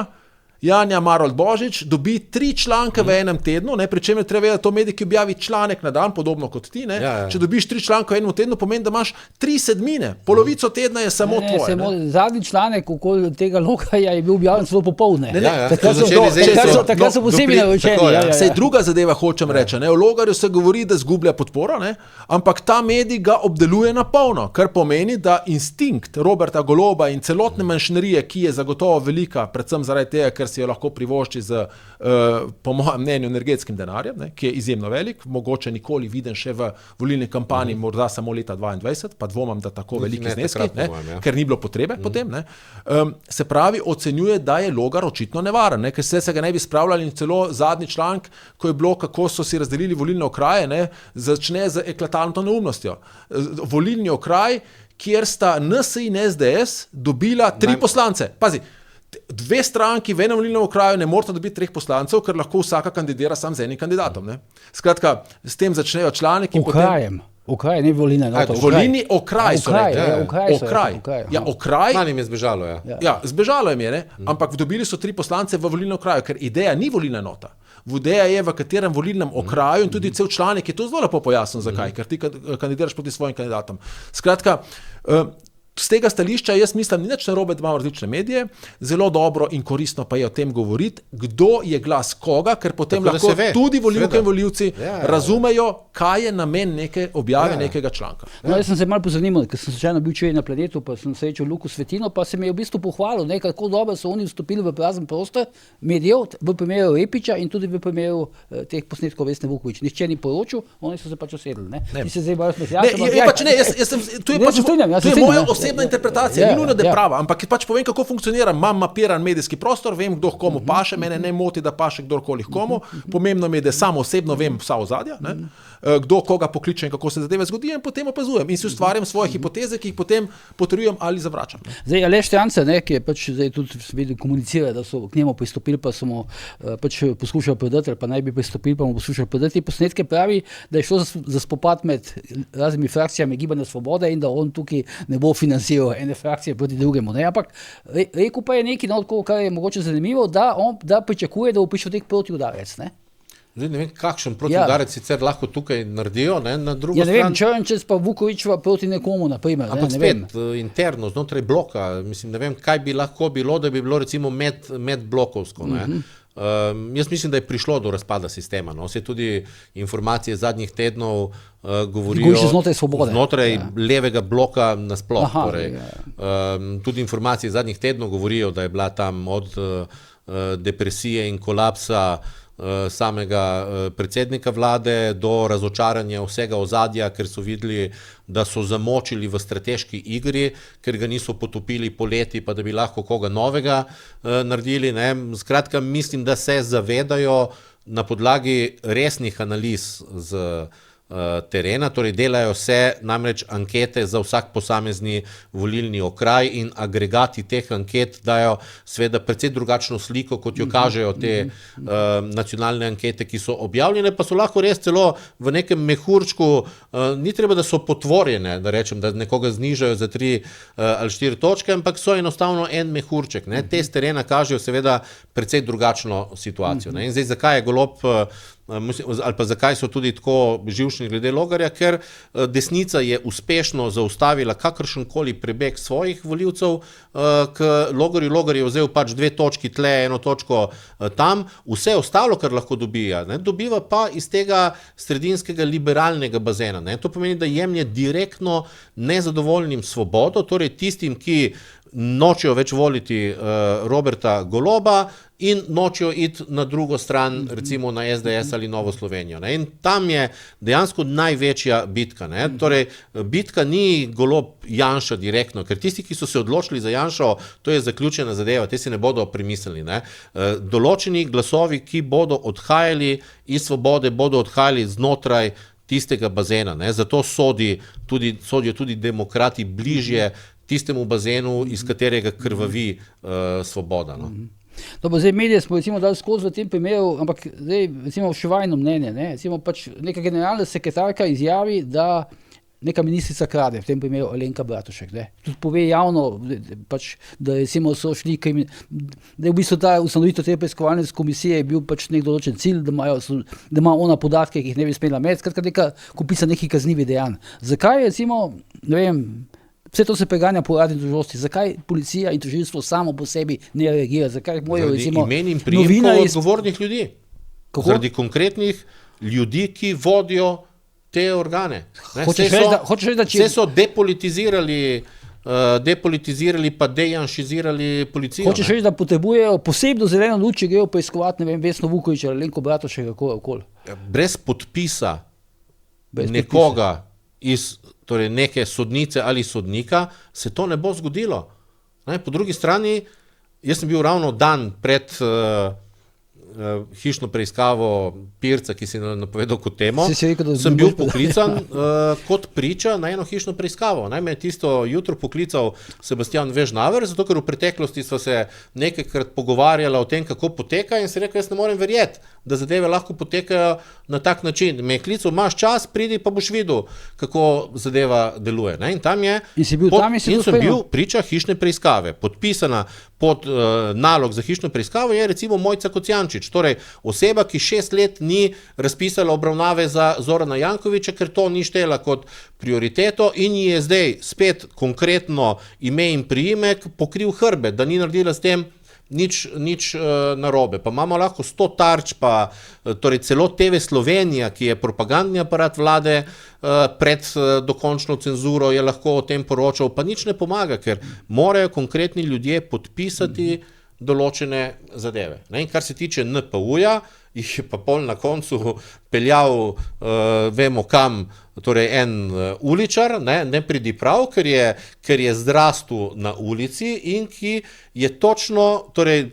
Janja Marolt Božič dobi 3 članke v enem tednu, ne, pri čemer treba vedeti, to medij, ki objavi članek na dan, podobno kot ti. Ne, če dobiš 3 članke v enem tednu, pomeni, da imaš 3 sedmine, polovico tedna je samo tvoje. Zadnji članek okoli tega Logarja je bil objavljen celo popoldne. Takrat so posebej naročeni. Sej druga zadeva hočem reči, o Logarju se govori, da zgublja podporo, ne, ampak ta medij ga obdeluje na polno, kar pomeni, da instinkt Roberta Goloba in celotne manjšinarije, ki je zagotovo velika, predvsem zaradi tega, ker si jo lahko privošči z, po mojem mnenju, energetskim denarjem, ne, ki je izjemno velik, mogoče nikoli viden še v volilni kampanji, morda samo leta 2022, pa dvomam, da tako veliki zneski, ker ni bilo potrebe potem. Ne. Se pravi, ocenjuje, da je Logar očitno nevaren, ne, ker se ga ne bi spravljali in celo zadnji članek, ko je bilo, kako so si razdelili volilne okraje, ne, začne z eklatantno neumnostjo. Volilni okraj, kjer sta NSI in SDS dobila 3 poslance. Pazi, dve stranki v enem volilnem okraju ne morata dobiti 3 poslancev, ker lahko vsaka kandidira sam z enim kandidatom. Ne? Skratka, s tem začnejo članek in potem... Okraj, ne volilna enota. Volilni okraj so rekli. Okraj. Ja, okraj. Manj jim je zbežalo, ja. Ja, zbežalo jim je, ne? Ampak dobili so 3 poslance v volilnem okraju, ker ideja ni volilna enota. Ideja je, v katerem volilnem okraju, in tudi cel članek je to zelo lepo pojasnil, zakaj, ker ti kandidiraš proti svojim kandidatom. Skratka, z tega stališča jaz mislim, ni nič narobe, da imamo različne medije, zelo dobro in koristno pa je o tem govoriti, kdo je glas koga, ker potem tako, lahko tudi volivke in volivci razumejo, kaj je namen neke objave nekega članka. No, jaz sem se malo pozanimal, ker sem slučajno bil včeraj na Planetu, pa sem srečal Luko Svetino, pa se mi je v bistvu pohvalil, kako dobro so oni vstopili v prazen prostor medijev, v primeru Repiča in tudi v primeru teh posnetkov Vesne Vuković. Nihče ni poročil, oni so se pač usedli. Ti se zdaj baš osebna interpretacija, ni nujno, da je prava, ampak pač povem, kako funkcionira. Imam mapiran medijski prostor, vem, kdo komu paše, mene ne moti, da paše kdorkoli komu. Pomembno mi je, da samo osebno vem vsa ozadja, kdo koga pokliče in kako se zadeve zgodijo in potem opazujem in si ustvarjam svoje hipoteze, ki jih potem potrjujem ali zavračam. Zdaj, Aleš Štrjanca, ki je pač zdaj tudi komunicira, da so k njemu pristopili, pa so mu pač poskušali prodati, ali pa naj bi pristopili, pa mu poskušali prodati posnetke, pravi, da je šlo za spopad med raznimi frakcijami Gibanja Svobode in da on tukaj ne bo financiral ene frakcije proti drugemu. Ampak rekel pa je nekaj, kar je mogoče zanimivo, da pričakuje, da bo prišel tek protiudarec. Zdaj, ne vem, kakšen protiudarec sicer lahko tukaj naredijo, na drugo stran. Ne vem, Črnčec pa Vukovićeva proti nekomu, naprimer. Ampak spet, interno, znotraj bloka, mislim, ne vem, kaj bi lahko bilo, da bi bilo recimo medblokovsko. Jaz mislim, da je prišlo do razpada sistema. Vse tudi informacije zadnjih tednov govorijo znotraj levega bloka nasploh. Tudi informacije zadnjih tednov govorijo, da je bila tam od depresije in kolapsa samega predsednika vlade do razočaranja vsega ozadja, ker so videli, da so zamočili v strateški igri, ker ga niso potopili poleti, pa da bi lahko koga novega naredili. Skratka, mislim, da se zavedajo na podlagi resnih analiz z terena, torej delajo se namreč ankete za vsak posamezni volilni okraj in agregati teh anket dajo seveda precej drugačno sliko, kot jo kažejo te nacionalne ankete, ki so objavljene, pa so lahko res celo v nekem mehurčku, ni treba, da so potvorjene, da rečem, da nekoga znižajo za 3 ali 4 točke, ampak so enostavno en mehurček. Te z terena kažejo seveda precej drugačno situacijo. In zdaj, zakaj je Golob ali pa zakaj so tudi tako živčni glede Logarja, ker desnica je uspešno zaustavila kakršenkoli prebeg svojih volivcev k Logarju. Logar je vzel pač 2 točki tle, 1 točko tam, vse ostalo, kar lahko dobiva pa iz tega sredinskega liberalnega bazena. To pomeni, da jemlje direktno nezadovoljnim svobodo, torej tistim, ki nočejo več voliti Roberta Goloba in nočejo iti na drugo stran, recimo na SDS ali Novo Slovenijo. In tam je dejansko največja bitka. Torej, bitka ni Golob Janša direktno, ker tisti, ki so se odločili za Janšo, to je zaključena zadeva, te si ne bodo premislili. Določeni glasovi, ki bodo odhajali iz Svobode, bodo odhajali znotraj tistega bazena. Zato sodijo tudi demokrati bližje tistemu bazenu, iz katerega krvavi Svoboda. Dobro, zdaj medije smo recimo dali skozi v tem primeru, ampak zdaj recimo Švajno mnenje, recimo pač neka generalna sekretarka izjavi, da neka ministrica krade, v tem primeru Alenka Bratušek. Tudi pove javno, pač, da recimo so šli, da je v bistvu ta ustanovitev te preiskovalne komisije je bil pač nek določen cilj, da ima ona podatke, ki jih ne bi smela imeti, skratka neka kupica nekih kaznivih dejanj. Zakaj recimo, ne vem, vse to se preganja po uradni dolžnosti. Zakaj policija in tožilstvo samo po sebi ne reagira? Zakaj morajo recimo imen in priimkov odgovornih ljudi? Zaradi konkretnih ljudi, ki vodijo te organe. Vse so depolitizirali pa dejanšizirali policijo. Hočeš reči, da potrebujejo posebno zeleno luč, če grejo preiskovati, ne vem, Vesno Vuković ali Alenko Bratušek, okoli. Brez podpisa nekoga iz torej neke sodnice ali sodnika, se to ne bo zgodilo. Po drugi strani, jaz sem bil ravno dan pred hišno preiskavo Pirca, ki si napovedal kot temo, rekel, sem bil poklican kot priča na eno hišno preiskavo. Me je tisto jutro poklical Sebastian Vežnaver, zato ker v preteklosti sva se nekajkrat pogovarjala o tem, kako poteka, in si rekel, jaz ne morem verjeti, da zadeve lahko potekajo na tak način. Me je klical, imaš čas, pridi pa boš videl, kako zadeva deluje. In tam je, in si bil tam in sem bil priča hišne preiskave. Podpisana pod nalog za hišno preiskavo je recimo Mojca Kocijančič, torej oseba, ki 6 let ni razpisala obravnave za Zorana Jankovića, ker to ni štela kot prioriteto, in ji je zdaj spet konkretno ime in priimek pokril hrbet, da ni naredila s tem nič narobe. Pa imamo lahko 100 tarč, pa torej celo TV Slovenija, ki je propagandni aparat vlade, pred dokončno cenzuro je lahko o tem poročal, pa nič ne pomaga, ker morajo konkretni ljudje podpisati določene zadeve. In kar se tiče NPU-ja, jih je pa pol na koncu peljal, vemo kam, torej en uličar, ne pridiprav, ker je zrastel na ulici in ki je točno, torej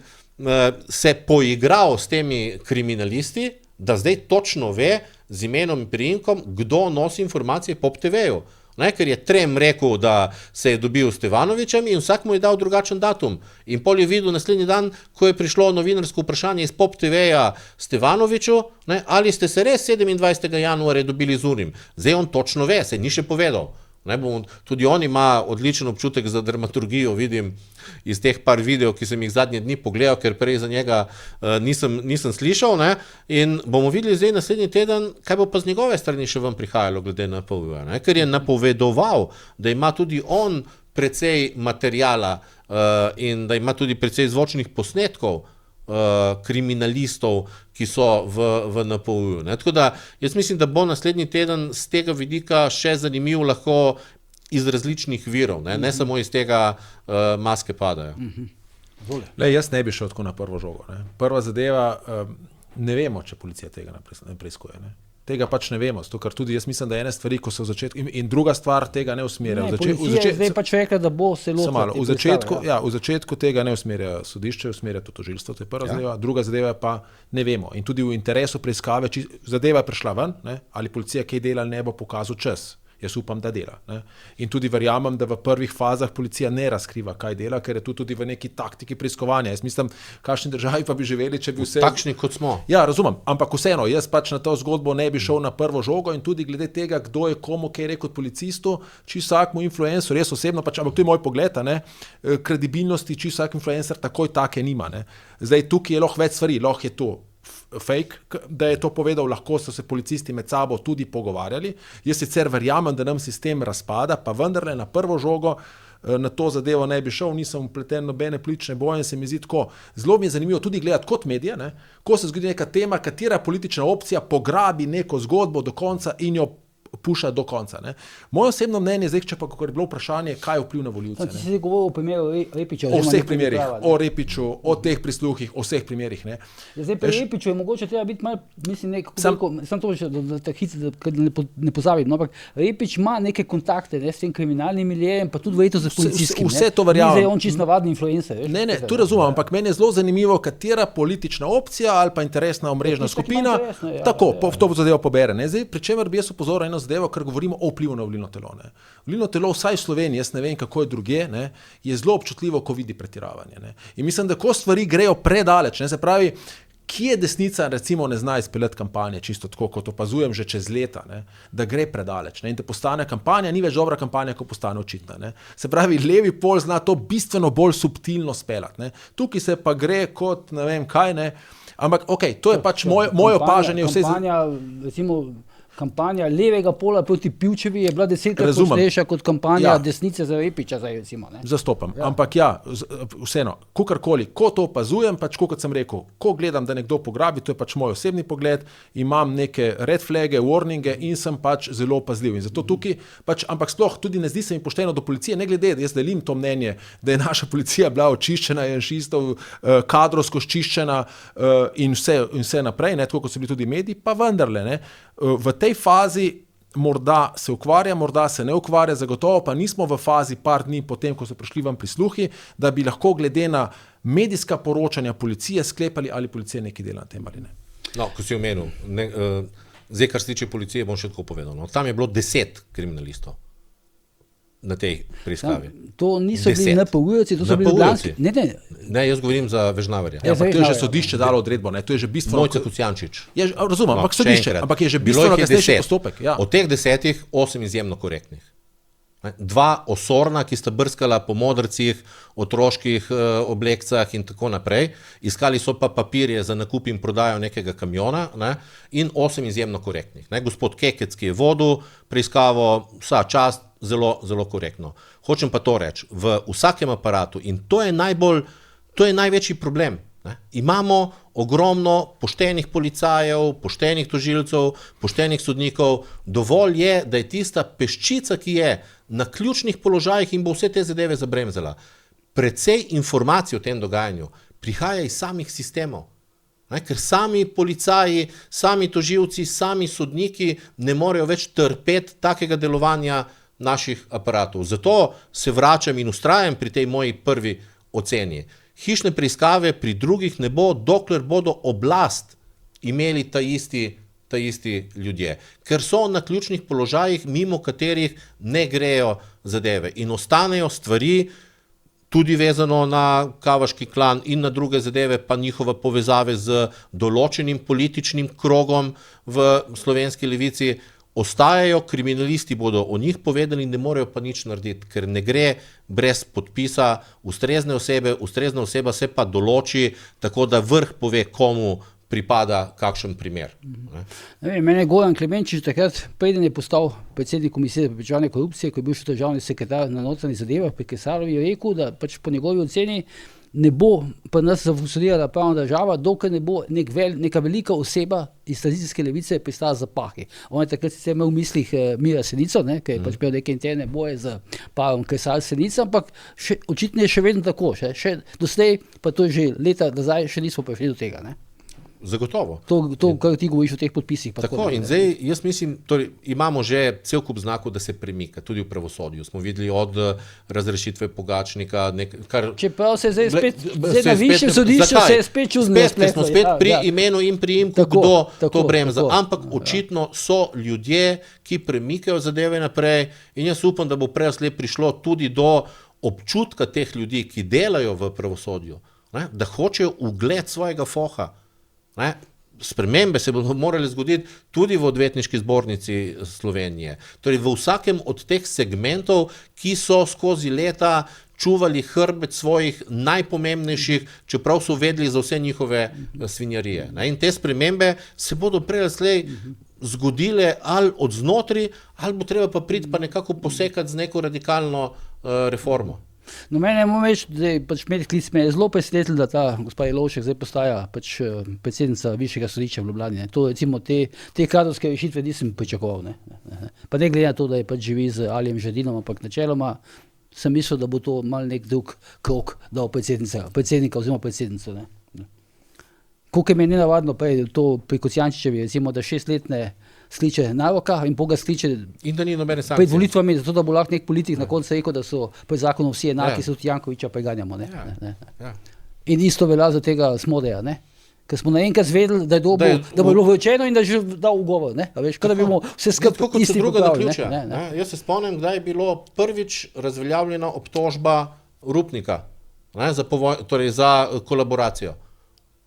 se poigral s temi kriminalisti, da zdaj točno ve z imenom in priimkom, kdo nosi informacije po TV-ju. Ker je Trem rekel, da se je dobil s Stevanovićem in vsak mu je dal drugačen datum. In pol je videl naslednji dan, ko je prišlo novinarsko vprašanje iz Pop TV-ja Stevanoviću, ali ste se res 27. januarja dobili z unim. Zdaj on točno ve, se ni še povedal. Tudi on ima odličen občutek za dramaturgijo, vidim iz teh par videov, ki sem jih zadnje dni pogledal, ker prej za njega nisem slišal, in bomo videli zdaj naslednji teden, kaj bo pa z njegove strani še ven prihajalo glede na NPU-ja, ker je napovedoval, da ima tudi on precej materijala in da ima tudi precej zvočnih posnetkov kriminalistov, ki so v NPU-ju. Tako da jaz mislim, da bo naslednji teden z tega vidika še zanimiv lahko iz različnih virov, ne samo iz tega maske padajo. Jaz ne bi šel tako na prvo žogo. Prva zadeva, ne vemo, če policija tega ne preiskuje. Tega pač ne vemo, ker tudi jaz mislim, da ene stvari, ko se v začetku, in druga stvar tega ne usmerja. Policija je zdaj pač rekla, da bo se lotila. V začetku tega ne usmerja sodišče, usmerja to tožilstvo, to je prva zadeva, druga zadeva pa ne vemo. In tudi v interesu preiskave, zadeva je prišla ven, ali policija kaj dela, ne bo pokazal čas. Jaz upam, da dela. In tudi verjamem, da v prvih fazah policija ne razkriva, kaj dela, ker je tu tudi v neki taktiki preiskovanja. Jaz mislim, kakšni državi pa bi živeli, če bi vse... Takšni, kot smo. Ja, razumem, ampak vseeno, jaz pač na to zgodbo ne bi šel na prvo žogo in tudi glede tega, kdo je komu kaj rekel kot policistu, vsakmu influencer, jaz osebno pač, ampak to je moj pogled, kredibilnosti, vsak influencer takoj take nima. Zdaj, tukaj je lahko več stvari, lahko je to fake, da je to povedal, lahko so se policisti med sabo tudi pogovarjali. Jaz sicer verjamem, da nam sistem razpada, pa vendarle na prvo žogo na to zadevo ne bi šel, nisem vpleten nobene politične boje in se mi zdi tako. Zelo mi je zanimivo tudi gledati kot medije, ko se zgodi neka tema, katera politična opcija pograbi neko zgodbo do konca in jo puša do konca. Moje osebno mnenje, zdaj, če pa kako je bilo vprašanje, kaj je vpliv na volivce. Ti si govoril o primeru Repića. O vseh primerih, o Repiću, o teh prisluhih, o vseh primerih. Zdaj pri Repiću je mogoče treba biti malo, mislim, sam to, da ne pozabim, ampak Repić ima neke kontakte s tem kriminalnim miljejem, pa tudi verjetno z policijskim. Vse to verjamem. Ni zdaj on čisto navadni influencer. Ne, tu razumem, ampak meni je zelo zanimivo, katera politična opcija ali pa interesna omrežna skupina tako, to zadevo pobere. Zdaj, pri čemer bi jaz opozoril zadevo, ker govorimo o vplivu na volilno telo. Volilno telo, vsaj v Sloveniji, jaz ne vem, kako je drugje, je zelo občutljivo, ko vidi pretiravanje. In mislim, da ko stvari grejo predaleč, se pravi, kje desnica recimo ne zna izpeljati kampanje, čisto tako, kot opazujem že čez leta, da gre predaleč. In da postane kampanja, ni več dobra kampanja, ko postane očitna. Se pravi, levi pol zna to bistveno bolj subtilno speljati. Tukaj se pa gre kot ne vem kaj, ampak ok, to je pač moje opažanje. Kampanja, recimo, kampanja levega pola proti Pivčevi je bila 10-krat močnejša kot kampanja desnice za Repića. Zastopam. Ampak vseeno, kakorkoli, ko to opazujem, pač kot sem rekel, ko gledam, da nekdo pograbi, to je pač moj osebni pogled, imam neke red flage, warninge in sem pač zelo pazljiv. In zato tukaj, ampak sploh tudi ne zdi se mi pošteno do policije, ne glede, jaz delim to mnenje, da je naša policija bila očiščena, janšistov, kadrovsko očiščena in vse naprej, tako kot so bili tudi mediji, pa vendarle, v tej fazi morda se ukvarja, morda se ne ukvarja, zagotovo pa nismo v fazi par dni potem, ko so prišli vam prisluhi, da bi lahko glede na medijska poročanja policije sklepali, ali policija nekaj dela na tem ali ne. No, ko si omenil, zdaj, kar se tiče policije, bom še tako povedal. No. Tam je bilo 10 kriminalistov na tej preiskavi. To niso bili NPU-jevci, to so bili ljubljanski. Ne, jaz govorim za Vežnavarja. Ja, ampak to je že sodišče dalo odredbo, ne? To je že bistveno... Mojca Kucijančič. Razumem, ampak sodišče, ampak je že bistveno kasnejši postopek. Ja. Od teh 10, 8 izjemno korektnih. 2 osorna, ki sta brskala po modrcih, otroških oblekcah in tako naprej. Iskali so pa papirje za nakup in prodajo nekega kamiona, ne? In 8 izjemno korektnih. Ne? Gospod Kekec, ki je vodil preiskavo, vsa čast, zelo, zelo korektno. Hočem pa to reči, v vsakem aparatu, in to je največji problem. Ne? Imamo ogromno poštenih policajev, poštenih tožilcev, poštenih sodnikov. Dovolj je, da je tista peščica, ki je na ključnih položajih in bo vse te zadeve zabremzala. Precej informacij o tem dogajanju prihaja iz samih sistemov. Ne? Ker sami policaji, sami tožilci, sami sodniki ne morejo več trpeti takega delovanja naših aparatov. Zato se vračam in ustrajam pri tej moji prvi oceni. Hišne preiskave pri drugih ne bo, dokler bodo oblast imeli ta isti ljudje. Ker so na ključnih položajih, mimo katerih ne grejo zadeve in ostanejo stvari, tudi vezano na Kavaški klan in na druge zadeve, pa njihova povezave z določenim političnim krogom v slovenski levici. Ostajajo, kriminalisti bodo o njih povedali, ne morejo pa nič narediti, ker ne gre brez podpisa ustrezna oseba se pa določi, tako da vrh pove, komu pripada kakšen primer. Mene je Goran Klemenčič takrat, preden je postal predsednik Komisije za preprečevanje korupcije, ko je bil še državni sekretar na notranjih zadevah pri Kesarovi, je rekel, da pač po njegovi oceni ne bo pa nas zafunkcionirala pravna država, dokler ne bo neka velika oseba iz tranzicijske levice pristala za pahi. On je takrat sicer imel v mislih Mira Senico, ne, ker je pač imel neke interne boje z parom Kesar Senica, ampak očitno je še vedno tako. Še doslej, pa to je že leta nazaj, še nismo prišli do tega. Ne. Zagotovo. To, kar ti govoriš o teh podpisih. Tako, in zdaj, jaz mislim, torej, imamo že cel kup znakov, da se premika, tudi v pravosodju. Smo videli od razrešitve Pogačnika, čeprav se zdaj spet, na višjem sodišču se je spet čudno. Smo spet pri imenu in priimku, kdo to bremza. Ampak očitno so ljudje, ki premikajo zadeve naprej, in jaz upam, da bo prej slej prišlo tudi do občutka teh ljudi, ki delajo v pravosodju, ne, da hočejo ugled svojega foha. Ne? Spremembe se bodo morali zgoditi tudi v odvetniški zbornici Slovenije. Torej v vsakem od teh segmentov, ki so skozi leta čuvali hrbet svojih najpomembnejših, čeprav so vedeli za vse njihove svinjarije. Ne? In te spremembe se bodo prej ali slej zgodile ali od znotraj, ali bo treba pa priti pa nekako posekati z neko radikalno reformo. No, mene moram reči, da je pač medklic me je zelo presenetil, da ta gospa Jelovšek zdaj postaja pač predsednica Višjega sodišča v Ljubljani. To recimo te kadrovske rešitve nisem pričakoval. Ne. Pa ne glede na to, da je pač živi z Alijem Žadinom, ampak načeloma sem mislil, da bo to mal nek drug krok dal predsednika oziroma predsednico. Ne. Koliko je meni nenavadno prej, to pri Kocijančičevi, recimo, da 6 let ne skliče naroka in poga skliče pred volitvami, zato da bo lahko nek politik na koncu rekel, da so pred zakonom vsi enaki, se tudi Jankoviča preganjamo. Ne. In isto velja za tega Smodeja, ne. Ker smo naenkrat zvedeli, da bo bilo vročeno in da je že dal ugovor. Veš, da bi vse skupaj isti popravili. Jaz se spomnim, da je bilo prvič razveljavljena obtožba Rupnika, ne, za kolaboracijo.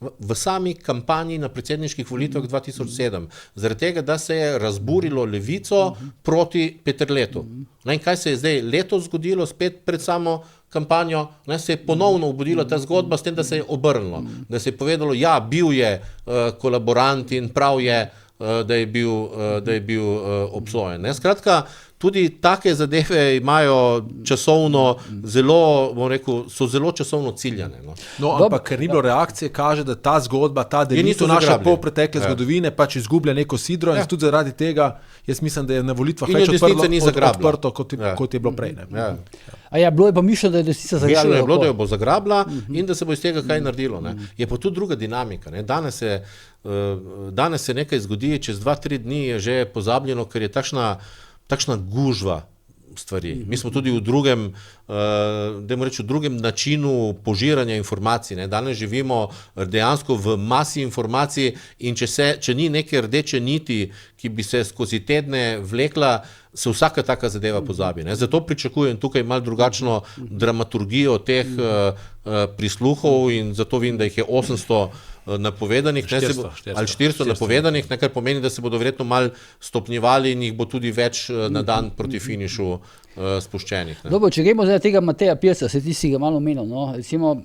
V sami kampanji na predsedniških volitvah 2007, zaradi tega, da se je razburilo levico proti Peterletu. In kaj se je zdaj letos zgodilo, spet pred samo kampanjo, se je ponovno obudila ta zgodba s tem, da se je obrnilo, da se je povedalo, ja, bil je kolaborant in prav je, da je bil obsojen. Skratka, tudi take zadeve imajo časovno zelo, bom rekel, so zelo časovno ciljane. No, ampak ker ni bilo reakcije, kaže, da ta zgodba, ta delitev naše polpretekle zgodovine pač izgublja neko sidro in tudi zaradi tega, jaz mislim, da je na volitvah več odprto, kot je bilo prej. Bilo je pa mišljeno, da je desnica zagrabila. Bilo, da jo bo zagrabila in da se bo iz tega kaj naredilo. Je pa tudi druga dinamika. Danes se nekaj zgodi, čez 2-3 dni je že pozabljeno, ker je takšna gužva stvari. Mi smo tudi v drugem, v drugem načinu požiranja informacij. Ne. Danes živimo dejansko v masi informacij in če ni neke rdeče niti, ki bi se skozi tedne vlekla, se vsaka taka zadeva pozabi. Ne. Zato pričakujem tukaj malo drugačno dramaturgijo teh prisluhov in zato vidim, da jih je 800 napovedanih, 400 napovedanih, kar pomeni, da se bodo verjetno malo stopnjevali in jih bo tudi več na dan proti finišu spuščenih. Dobro, če gremo zdaj tega Mateja Pirca, se ti si ga malo omenil, no, recimo,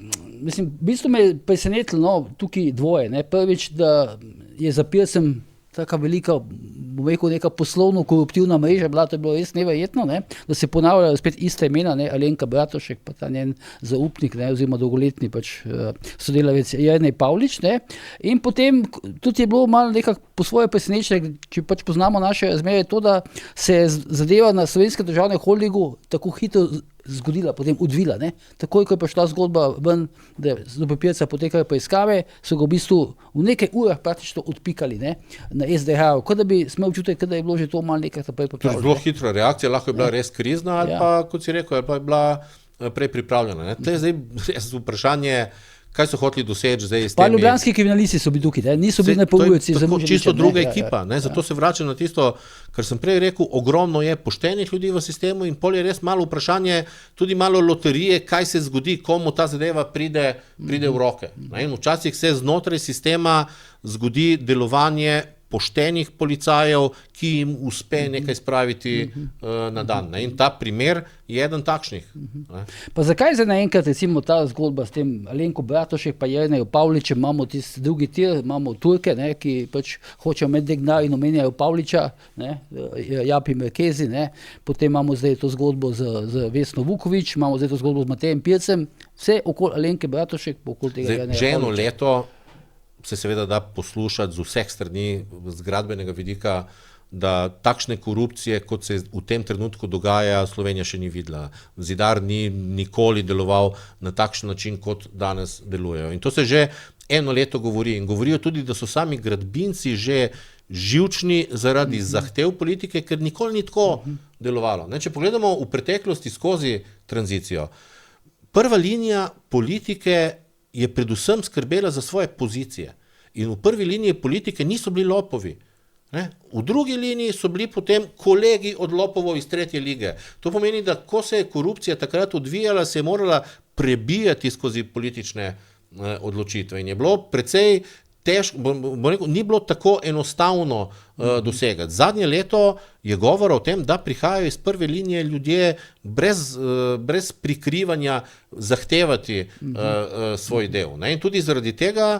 mislim, v bistvu me je presenetilo, no, tukaj dvoje, ne, prvič, da je za Pircem taka velika, bom rekel, neka poslovno-koruptivna mreža bila, to je bilo res neverjetno, ne, da se ponavljajo spet iste imena, ne, Alenka Bratušek, pa ta njen zaupnik, ne, oziroma dolgoletni pač sodelavec Jernej Pavlič, ne, in potem tudi je bilo malo nekako po svoje presenečenje, če pač poznamo naše razmere, to, da se je zadeva na Slovenskem državnem holdingu tako hitro zgodila, potem odvila, ne. Takoj, ko je prišla zgodba ven, da zoper Pirca potekajo preiskave, so ga v bistvu v nekaj urah praktično odpikali, ne, na SDH, kot da bi smel občutek, da je bilo že to malo nekaj naprej pripravljeno. To je zelo hitra reakcija, lahko je bila res krizna, ali pa, kot si rekel, ali pa je bila prej pripravljena. Ne. To je zdaj res vprašanje, kaj so hoteli doseči zdaj s temi... Pa ljubljanski kriminalisti so bili tukaj, niso bili nepoljujci. To je čisto druga ekipa, ne? Zato se vračam na tisto, kar sem prej rekel, ogromno je poštenih ljudi v sistemu in pol je res malo vprašanje, tudi malo loterije, kaj se zgodi, komu ta zadeva pride v roke. Ne? In včasih se znotraj sistema zgodi delovanje poštenih policajev, ki jim uspe nekaj spraviti na dan. Ne? In ta primer je eden takšnih. Ne? Pa zakaj zdaj naenkrat recimo ta zgodba s tem Alenko Bratušek pa Jernejo Pavličem, imamo tisti drugi tir, imamo Turke, ne, ki pač hočejo med denar in omenjajo Pavliča, ne, Japi Merkezi, ne, potem imamo zdaj to zgodbo z Vesno Vukovič, imamo zdaj to zgodbo z Matejem Pircem, vse okoli Alenke Bratušek, okoli tega Jerneja Pavliča. Že eno leto se seveda da poslušati z vseh strani z gradbenega vidika, da takšne korupcije, kot se v tem trenutku dogaja, Slovenija še ni videla. Zidar ni nikoli deloval na takšen način, kot danes delujejo. In to se že eno leto govori. In govorijo tudi, da so sami gradbinci že živčni zaradi zahtev politike, ker nikoli ni tako delovalo. Ne, če pogledamo v preteklosti skozi tranzicijo, prva linija politike je predvsem skrbela za svoje pozicije. In v prvi liniji politike niso bili lopovi. Ne? V drugi liniji so bili potem kolegi od lopovov iz tretje lige. To pomeni, da ko se je korupcija takrat odvijala, se je morala prebijati skozi politične odločitve. In je bilo precej težko, ni bilo tako enostavno dosegati. Zadnje leto je govora o tem, da prihajajo iz prve linije ljudje brez prikrivanja zahtevati svoj del. Ne? In tudi zaradi tega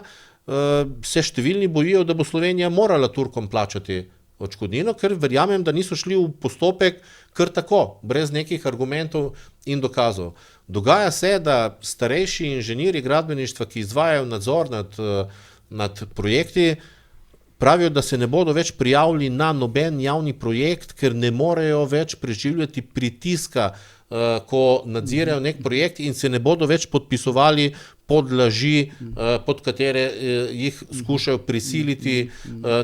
se številni bojijo, da bo Slovenija morala Turkom plačati odškodnino, ker verjamem, da niso šli v postopek kar tako, brez nekih argumentov in dokazov. Dogaja se, da starejši inženirji gradbeništva, ki izvajajo nadzor nad projekti, pravijo, da se ne bodo več prijavili na noben javni projekt, ker ne morejo več preživljati pritiska, ko nadzirajo nek projekt in se ne bodo več podpisovali pod laži, pod katere jih skušajo prisiliti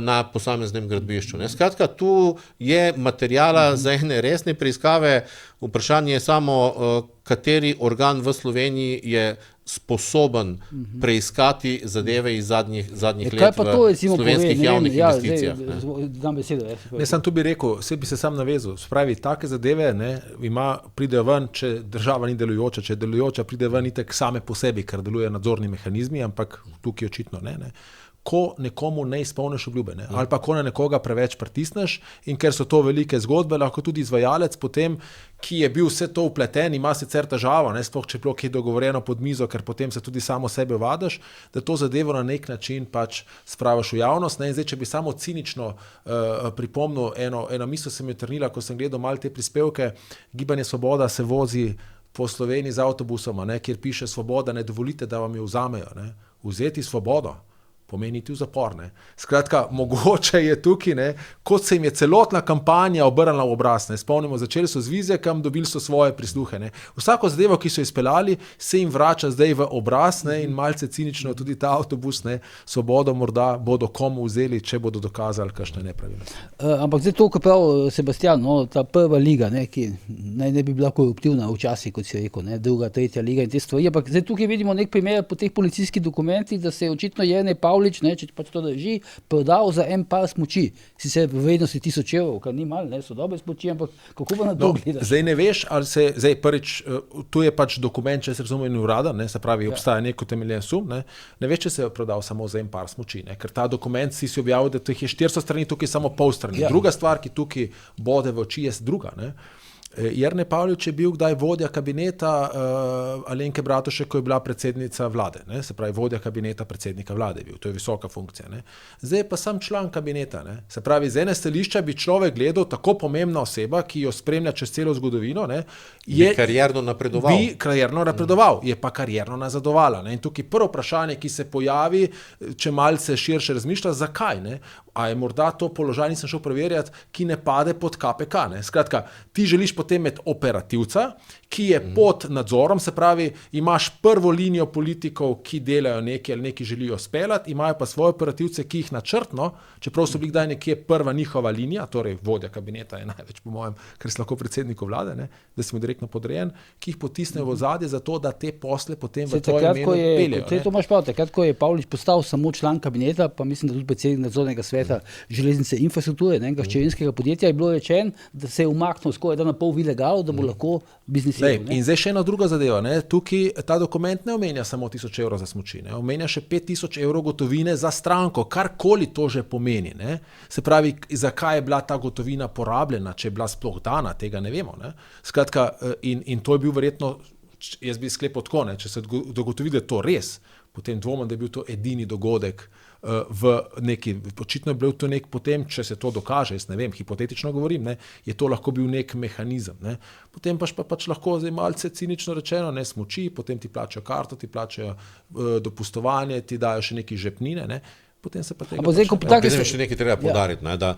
na posameznem gradbišču. Skratka, tu je materijala za ene resne preiskave, vprašanje je samo, kateri organ v Sloveniji je sposoben preiskati zadeve iz zadnjih let v slovenskih javnih investicijah. Ne, sam tu bi rekel, vse bi se sam navezal, spravi, take zadeve pridejo ven, če država ni delujoča, če je delujoča, pride ven itek same po sebi, ker deluje nadzorni mehanizmi, ampak tukaj očitno ne. Ko nekomu ne izpolniš obljube, ne? Ali pa ko na nekoga preveč pritisneš in ker so to velike zgodbe, lahko tudi izvajalec potem, ki je bil vse to vpleten, ima sicer težavo, sploh če je bilo kaj dogovorjeno pod mizo, ker potem se tudi samo sebe vadaš, da to zadevo na nek način pač spraviš v javnost. In zdaj, če bi samo cinično pripomnil, eno misel se mi je trnila, ko sem gledal malo te prispevke, Gibanje Svoboda se vozi po Sloveniji z avtobusom, kjer piše Svoboda, ne dovolite, da vam jo vzamejo. Ne? Vzeti svobodo. pomeni iti v zapor. Ne. Skratka, mogoče je tukaj, ne, kot se jim je celotna kampanja obrnila v obraz. Ne. Spomnimo, začeli so z Vizjakom, dobili so svoje prisluhe. Ne. Vsako zadevo, ki so izpeljali, se jim vrača zdaj v obraz, ne, in malce cinično tudi ta avtobus, ne, Svobodo morda bodo komu vzeli, če bodo dokazali kakšne nepravilnosti. Ampak zdaj to, kot pravi Sebastian, no, ta prva liga, ne, ki ne bi bila koruptivna včasih, kot si rekel, ne, druga, tretja liga in te stvari. Ampak zdaj tukaj vidimo nek primer po teh policijskih dokumentih, da se je očitno Jernej Pavlič, ne, če pač to drži, prodal za en par smuči. Sicer v vrednosti 1000 evrov, kar ni malo, ne, so dobre smuči, ampak kako pa na to gledaš? Zdaj ne veš, ali se, zdaj prvič, tu je pač dokument, če se razumem, uraden, ne, se pravi, obstaja nek utemeljen sum, ne veš, če se je prodal samo za en par smuči, ne, ker ta dokument si objavil, da teh je 400 strani, tukaj samo pol strani. Druga stvar, ki tukaj bode v oči, je druga, ne. Jernej Pavlič je bil kdaj vodja kabineta Alenke Bratušek, ko je bila predsednica vlade, ne? Se pravi vodja kabineta predsednika vlade je bil, to je visoka funkcija. Ne? Zdaj je pa sam član kabineta. Ne? Se pravi, z ene stališča bi človek gledal, tako pomembna oseba, ki jo spremlja čez celo zgodovino, ne? Bi karierno napredoval. Je pa karierno nazadovala. Ne? In tukaj prvo vprašanje, ki se pojavi, če malce širše razmišlja, zakaj? Ne? A je morda to položaj, nisem šel preverjati, ki ne pade pod KPK. Ne? Skratka, ti želiš potem imeti operativca, ki je pod nadzorom, se pravi, imaš prvo linijo politikov, ki delajo nekaj ali nekaj želijo speljati, imajo pa svoje operativce, ki jih načrtno, čeprav so bili kdaj nekje prva njihova linija, torej vodja kabineta je največ po mojem, ker si lahko predsednikov vlade, ne, da si mu direktno podrejen, ki jih potisnejo v ozadje za to, da te posle potem v tvoje imenu peljejo. To imaš prav, takrat, ko je Pavlič postal samo član kabineta, pa mislim, da tudi predsednik nadzornega sveta železnice infrastrukture, enega hčerinskega podjetja, je bilo rečeno, da se je umaknil skoraj da na pol v ilegalo, da bo lahko biznisiral. In zdaj še ena druga zadeva. Ne? Tukaj ta dokument ne omenja samo 1000 evrov za smuči, ne? Omenja še 5000 evrov gotovine za stranko, karkoli to že pomeni. Ne? Se pravi, zakaj je bila ta gotovina porabljena, če je bila sploh dana, tega ne vemo. Ne? Skratka, in to je bil verjetno, jaz bi sklepal tako, ne? Če se dogotovi, da je to res, potem dvomim, da je bil to edini dogodek v neki, očitno je bil to nek potem, če se to dokaže, jaz ne vem, hipotetično govorim, ne, je to lahko bil nek mehanizem. Ne. Potem pač lahko zdaj malce cinično rečeno, ne smuči, potem ti plačajo karto, ti plačajo dopustovanje, ti dajo še neki žepnine, ne. Potem se pa tega... Še nekaj treba poudariti, ne, da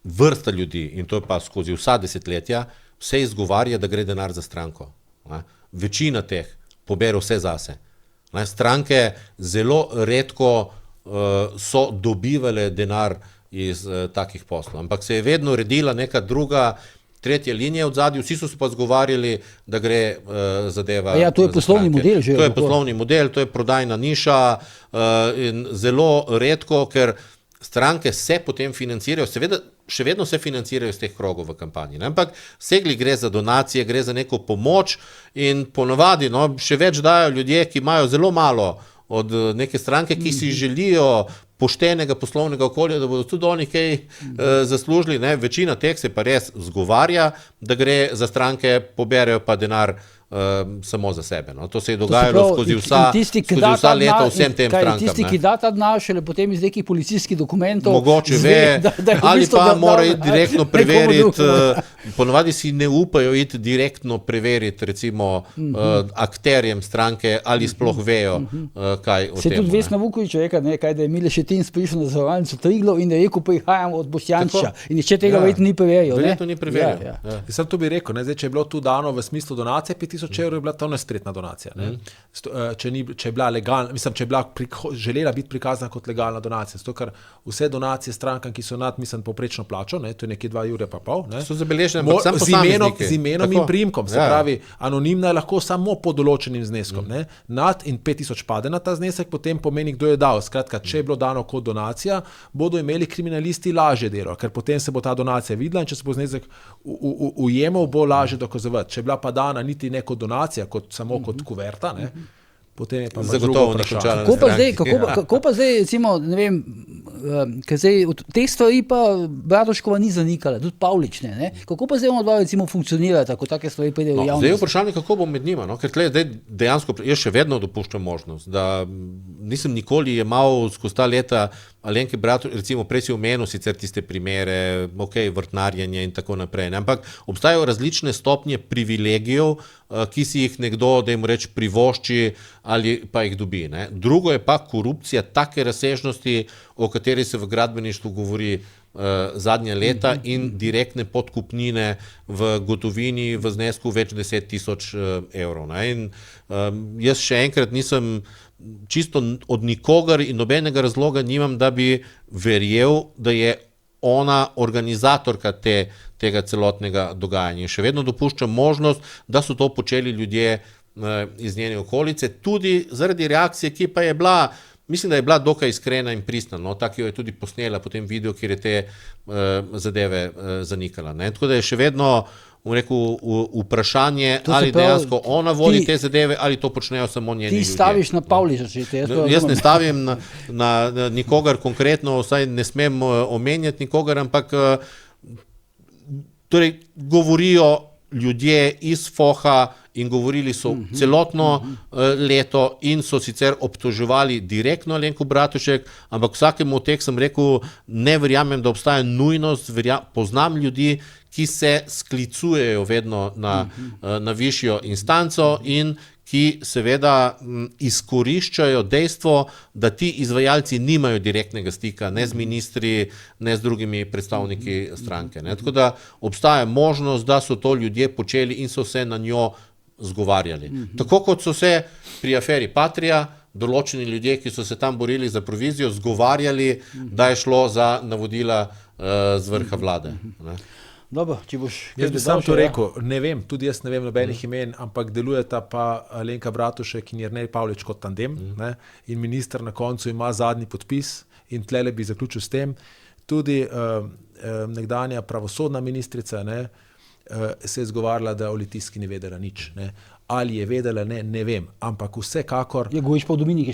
vrsta ljudi, in to je pa skozi vsa desetletja, vse izgovarja, da gre denar za stranko. Ne. Večina teh pobere vse zase. Ne. Stranke zelo redko so dobivale denar iz takih poslov. Ampak se je vedno redila neka druga, tretja linija od zadnji, vsi so se pa zgovarjali, da gre zadeva ja, to je poslovni model že. To je poslovni model, to je prodajna niša in zelo redko, ker stranke se potem financirajo, seveda še vedno se financirajo iz teh krogov v kampanji. Ne? Ampak segli gre za donacije, gre za neko pomoč in ponavadi še več dajo ljudje, ki imajo zelo malo od neke stranke, ki si želijo poštenega poslovnega okolja, da bodo tudi oni kaj zaslužili. Ne? Večina teh se pa res zgovarja, da gre za stranke, poberejo pa denar samo za sebe. No? To se je dogajalo skozi vsa leta vsem tem strankam. Tisti, ki da ta denar, šele potem iz nekih policijskih dokumentov mogoče ve, ali pa morajo direktno preveriti, ponavadi si ne upajo iti direktno preveriti recimo akterjem stranke, ali sploh vejo, kaj o tem. Se tudi Vesna Vuković rekel, kaj da je Mile Šetin prišel na zavarovalnico Triglav in da je rekel, prihajam od Boštjančiča. In nišče tega verjetno ni preveril. Verjetno ni preveril. Sam to bi rekel, zdaj, če je bilo tu dano v smislu donacije 5000 evrov, je bila to nespretna donacija. Ne? Če je bila legalna, mislim, če je bila želela biti prikazana kot legalna donacija. Zato, ker vse donacije strankam, ki so nad, mislim, povprečno plačo, ne? To je nekje 2,5 €, ne? So zabeležene, ampak sam posamezniki. Z imenom in priimkom, se pravi, anonimna je lahko samo pod določenim zneskom. Ne? Nad in 5000 pade na ta znesek, potem pomeni, kdo je dal. Skratka, če je bilo dano kot donacija, bodo imeli kriminalisti lažje delo, ker potem se bo ta donacija videla in če se bo znesek ujemal, bo lažje dokazovati. Če je bila pa dana niti ne kot donacija, samo kot kuverta, potem je pa zagotovo drugo vprašanje. Kako pa zdaj, recimo, ne vem, ker zdaj te stvari pa Bratuškova ni zanikala, tudi Pavlič ne. Kako pa zdaj on dva recimo funkcionirata, ko take stvari pridejo v javnost? Zdaj je vprašanje, kako bom med njima, ker tle dejansko, jaz še vedno dopuščam možnost, da nisem nikoli jemal skozi ta leta Alenke Bratušek, recimo prej si omenil sicer tiste primere, vrtnarjenje in tako naprej, ne? Ampak obstajajo različne stopnje privilegijev, ki si jih nekdo, da jim reči, privošči ali pa jih dobi. Ne? Drugo je pa korupcija take razsežnosti, o kateri se v gradbeništvu govori zadnja leta in direktne podkupnine v gotovini v znesku več 10.000 evrov. Ne? In jaz še enkrat nisem čisto od nikogar in nobenega razloga nimam, da bi verjel, da je ona organizatorka tega celotnega dogajanja. Še vedno dopuščam možnost, da so to počeli ljudje iz njene okolice, tudi zaradi reakcije, ki pa je bila, mislim, da je bila dokaj iskrena in pristna, no, tako jo je tudi posnela po tem videu, kjer je te zadeve zanikala. Ne? Tako da je še vedno vprašanje, ali dejansko ona vodi te zadeve, ali to počnejo samo njeni ljudje. Ti staviš na Pavliča. Jaz ne stavim na nikogar konkretno, vsaj ne smem omenjati nikogar, ampak torej govorijo ljudje iz Foha in govorili so celotno leto in so sicer obtoževali direktno Alenko Bratušek, ampak vsakemu od teh sem rekel, ne verjamem, da obstaja nujnost, poznam ljudi, ki se sklicujejo vedno na višjo instanco in ki seveda izkoriščajo dejstvo, da ti izvajalci nimajo direktnega stika ne z ministri, ne z drugimi predstavniki stranke. Ne? Tako da obstaja možnost, da so to ljudje počeli in so se na njo zgovarjali. Tako kot so se pri aferi Patria določeni ljudje, ki so se tam borili za provizijo, zgovarjali, da je šlo za navodila z vrha vlade. Ne? Dobro, če boš... Jaz bi sam to rekel, ne vem, tudi jaz ne vem nobenih imen, ampak delujeta pa Alenka Bratušek in Jernej Pavlič kot tandem, ne? In minister na koncu ima zadnji podpis in tlele bi zaključil s tem. Tudi nekdanja pravosodna ministrica se je zgovarjala, da o Litijski ni vedela nič. Ne? Ali je vedela, ne vem, ampak vsekakor... Je gojiš pa v Dominiki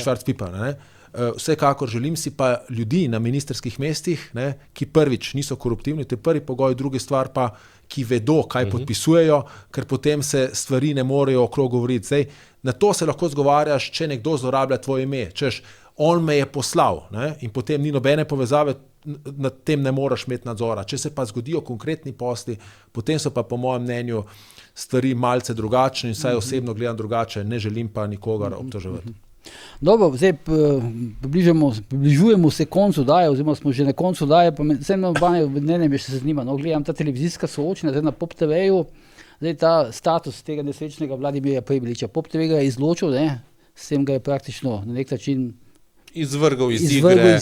Švarc-Pipan, ne? Vsekakor želim si pa ljudi na ministrskih mestih, ne, ki prvič niso koruptivni, to je prvi pogoj, druga stvar pa, ki vedo, kaj podpisujejo, ker potem se stvari ne morejo okrog govoriti. Zdaj, na to se lahko zgovarjaš, če nekdo zlorablja tvoje ime, češ, on me je poslal, ne, in potem ni nobene povezave, nad tem ne moraš imeti nadzora. Če se pa zgodijo konkretni posli, potem so pa po mojem mnenju stvari malce drugačne in vsaj osebno gledam drugače, ne želim pa nikogar obtoževati. Dobro, zdaj približujemo se koncu daje, oziroma smo že na koncu daje, pa vseeno ne me še zanima, no, gledam ta televizijska soočenja, zdaj na Pop TV-ju, zdaj ta status tega nesrečnega Vladimirja Prebiliča. Pop TV ga je izločil, ne, s tem ga je praktično na nek način izvrgal iz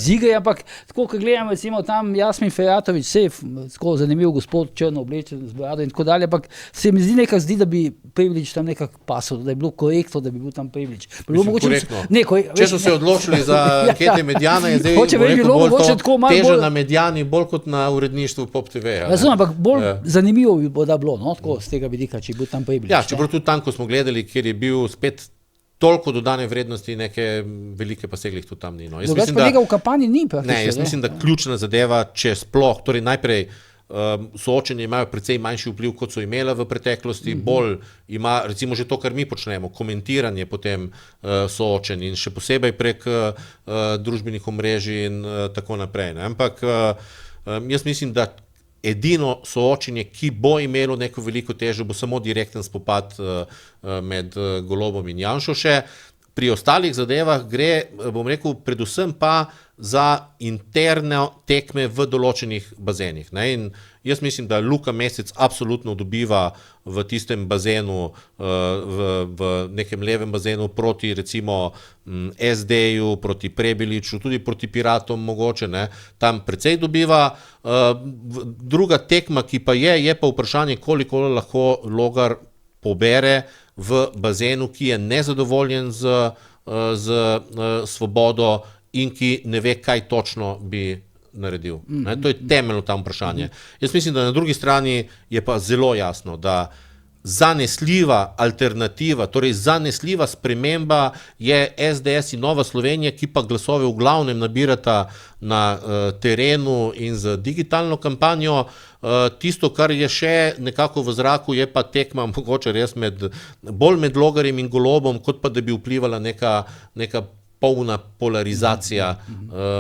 igre, ampak tako, ko gledam, recimo tam Jasmin Ferjatović, tako zanimiv gospod, črno oblečen z brado in tako dalje, ampak se mi zdi, da bi Prebilič tam nekako pasal, da je bilo korektno, da bi bil tam Prebilič. Če so se odločili za ankete Medjana, je zdaj bolj to teže na Medjani, bolj kot na uredništvu Pop TV. Razumem, ampak bolj zanimivo bi bilo, no, tako z tega vidika, če je bil tam Prebilič. Ja, čeprav tudi tam, ko smo gledali, kjer je bil spet toliko dodane vrednosti, neke velike pa seglih tudi tam ni. No. Drugač pa njega v kampanji ni praktično. Ne, jaz mislim, da ključna zadeva, če sploh, torej najprej soočenje imajo precej manjši vpliv, kot so imela v preteklosti, bolj ima, recimo že to, kar mi počnemo, komentiranje potem soočenj in še posebej prek družbenih omrežij in tako naprej. Ne. Ampak jaz mislim, da edino soočenje, ki bo imelo neko veliko težo, bo samo direkten spopad med Golobom in Janšo še. Pri ostalih zadevah gre, bom rekel, predvsem pa za interne tekme v določenih bazenih. Ne? In jaz mislim, da Luka Mesec absolutno dobiva v tistem bazenu, v nekem levem bazenu proti recimo SD-ju, proti Prebiliču, tudi proti Piratom mogoče, ne? Tam precej dobiva. Druga tekma, ki pa je pa vprašanje, koliko lahko Logar pobere v bazenu, ki je nezadovoljen z Svobodo in ki ne ve, kaj točno bi naredil. To je temeljno tam vprašanje. Jaz mislim, da na drugi strani je pa zelo jasno, da zanesljiva alternativa, torej zanesljiva sprememba je SDS in Nova Slovenija, ki pa glasove v glavnem nabirata na terenu in z digitalno kampanjo. Tisto, kar je še nekako v zraku, je pa tekma mogoče res bolj med Logarjem in Golobom, kot pa da bi vplivala neka polna polarizacija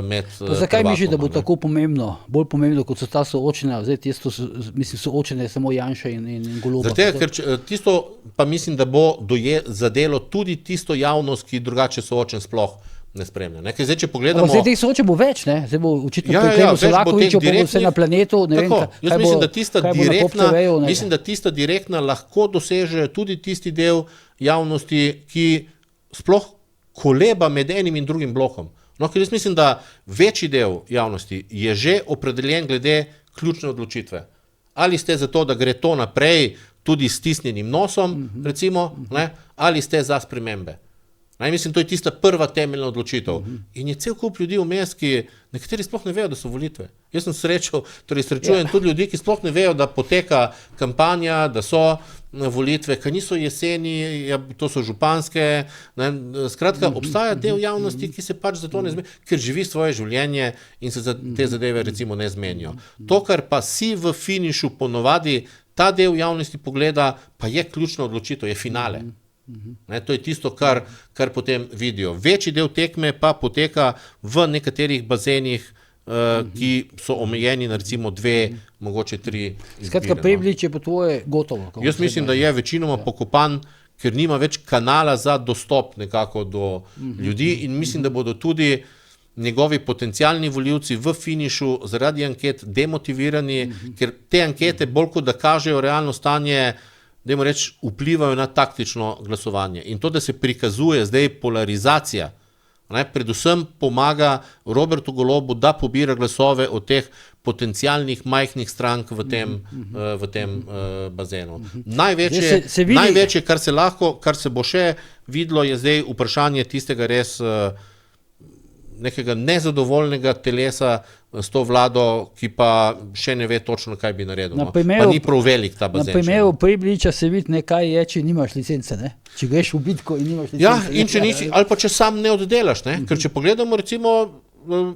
med zakaj misliš, da bo tako pomembno, bolj pomembno, kot so ta soočenja, zdaj tisto, mislim, soočenje samo Janša in Goloba? Zato, ker tisto pa mislim, da bo zadelo tudi tisto javnost, ki drugače soočen sploh ne spremlja. Ker zdaj, če pogledamo... Zdaj teh soočen bo več, ne? Zdaj bo očitno priklemo Solakoviču, bo vse na planetu, ne vem, kaj bo, mislim, da tista direktna lahko doseže tudi tisti del javnosti, ki sploh koleba med enim in drugim blokom. No, ker jaz mislim, da večji del javnosti je že opredeljen glede ključne odločitve. Ali ste za to, da gre to naprej tudi s stisnjenim nosom, recimo, ali ste za spremembe. Mislim, to je tista prva temeljna odločitev. In je cel kup ljudi vmes, ki nekateri sploh ne vejo, da so volitve. Jaz sem srečujem tudi ljudi, ki sploh ne vejo, da poteka kampanja, da so volitve, ki niso jeseni, to so županske. Skratka, obstaja del javnosti, ki se pač za to ne zmeni, ker živi svoje življenje in se za te zadeve recimo ne zmenijo. To, kar pa si v finišu ponovadi ta del javnosti pogleda, pa je ključna odločitev, je finale. To je tisto, kar potem vidijo. Večji del tekme pa poteka v nekaterih bazenih, ki so omejeni na recimo 2, mogoče 3 izbire. Skratka, Prebilič je po tvoje gotovo. Jaz mislim, da je večinoma pokopan, ker nima več kanala za dostop nekako do ljudi in mislim, da bodo tudi njegovi potencialni volivci v finišu zaradi anket demotivirani, ker te ankete bolj kot da kažejo realno stanje, dajmo reči, vplivajo na taktično glasovanje. In to, da se prikazuje zdaj polarizacija, predvsem pomaga Robertu Golobu, da pobira glasove od teh potencialnih majhnih strank v tem bazenu. Največje, kar se bo še videlo, je zdaj vprašanje tistega res nekega nezadovoljnega telesa s to vlado, ki pa še ne ve točno, kaj bi naredil. Pa ni prav velik ta bazen. Na primeru Prebiliča se vidi, nekaj je, če nimaš licence, ne? Če greš v bitko in nimaš licence. Ja, in če nisi, ali pa če sam ne oddelaš, ne? Ker če pogledamo, recimo,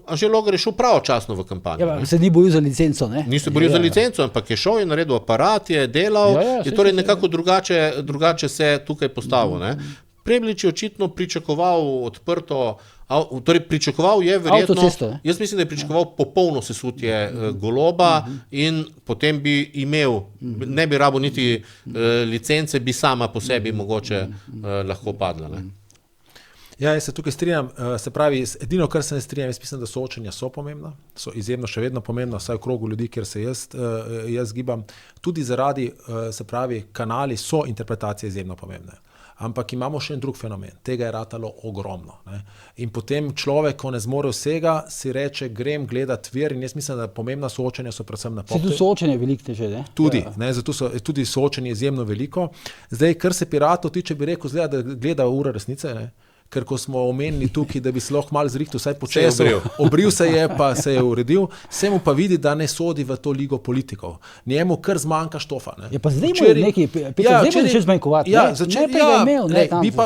Anže Logar je šel pravočasno v kampanjo. Ja, se ni boril za licenco, ne? Ni se boril za licenco, ampak je šel, je naredil aparat, je delal, je torej nekako drugače se tukaj postavil, ne? Prebilič je očitno pričakoval odprto, torej pričakoval je verjetno, jaz mislim, da je pričakoval popolno sesutje Goloba in potem bi imel, ne bi rabo niti licence, bi sama po sebi mogoče lahko padla. Ne? Ja, jaz se tukaj strinjam, se pravi, edino, kar se ne strinjam, jaz mislim, da soočenja so pomembna, so izjemno še vedno pomembna, vsaj v krogu ljudi, kjer se jaz gibam, tudi zaradi, se pravi, kanali so interpretacije izjemno pomembne. Ampak imamo še en drug fenomen, tega je ratalo ogromno. Ne? In potem človek, ko ne zmore vsega, si reče, grem gledat vir in jaz mislim, da pomembna soočenja so predvsem na pop. Se tu soočenje veliko teže, ne? Tudi, ne, zato so tudi soočenje izjemno veliko. Zdaj, kar se piratov tiče, bi rekel, da gleda Ura resnice, ne? Ker ko smo omenili tukaj, da bi se lahko malo zrihtel, vsaj počesal, obril se je, pa se je uredil, se mu pa vidi, da ne sodi v to ligo politikov. Njemu kar zmanjka štofa. Ne. Je pa zdaj mu nekaj, zdaj mu še zmanjkovati.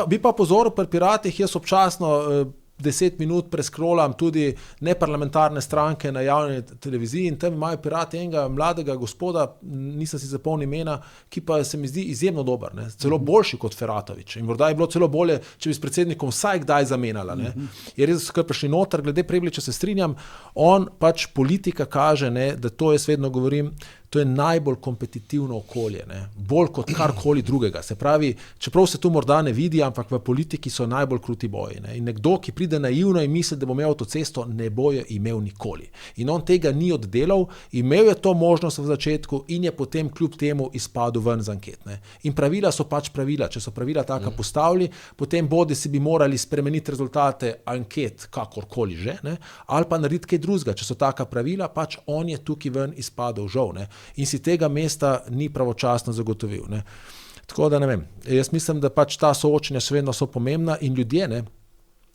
Bi pa pozoril pri piratih, jaz občasno 10 minut preskrolam tudi neparlamentarne stranke na javni televiziji in tam imajo pirati enega mladega gospoda, nisem si zapomnil imena, ki pa se mi zdi izjemno dober, ne? Celo boljši kot Feratovič. In morda je bilo celo bolje, če bi s predsednikom vsaj kdaj zamenjala. Ne? Je res, ko prišli noter, glede Prebiliča se strinjam, on pač politika kaže, ne, da to jaz vedno govorim, to je najbolj kompetitivno okolje, ne? Bolj kot karkoli drugega. Se pravi, čeprav se tu morda ne vidi, ampak v politiki so najbolj kruti boji. Ne? In nekdo, ki pride naivno in misli, da bo imel avtocesto, ne bo jo imel nikoli. In on tega ni oddelal, imel je to možnost v začetku in je potem kljub temu izpadel ven z anket. Ne? In pravila so pač pravila. Če so pravila taka postavili, potem bodi si bi morali spremeniti rezultate anket, kakorkoli že, ne? Ali pa narediti kaj drugega. Če so taka pravila, pač on je tukaj ven izpadel žal. Ne? In si tega mesta ni pravočasno zagotovil. Ne. Tako da ne vem, jaz mislim, da pač ta soočenja še vedno so pomembna in ljudje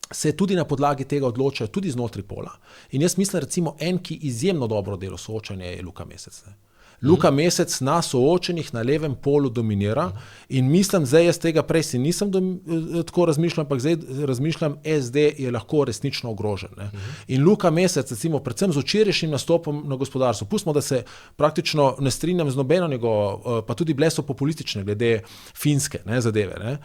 se tudi na podlagi tega odločajo, tudi znotraj pola. In jaz mislim, recimo, en, ki izjemno dobro delo soočanja je Luka Mesec. Ne. Luka Mesec na soočenih na levem polu dominira in mislim, zdaj jaz tega prej si nisem tako razmišljal, ampak zdaj razmišljam, SD je lahko resnično ogrožen. Ne? In Luka Mesec, recimo, predvsem z včerajšnjim nastopom na gospodarstvu, pustimo, da se praktično ne strinjam z nobeno njegovo, pa tudi bile so populistične glede finske zadeve, ne?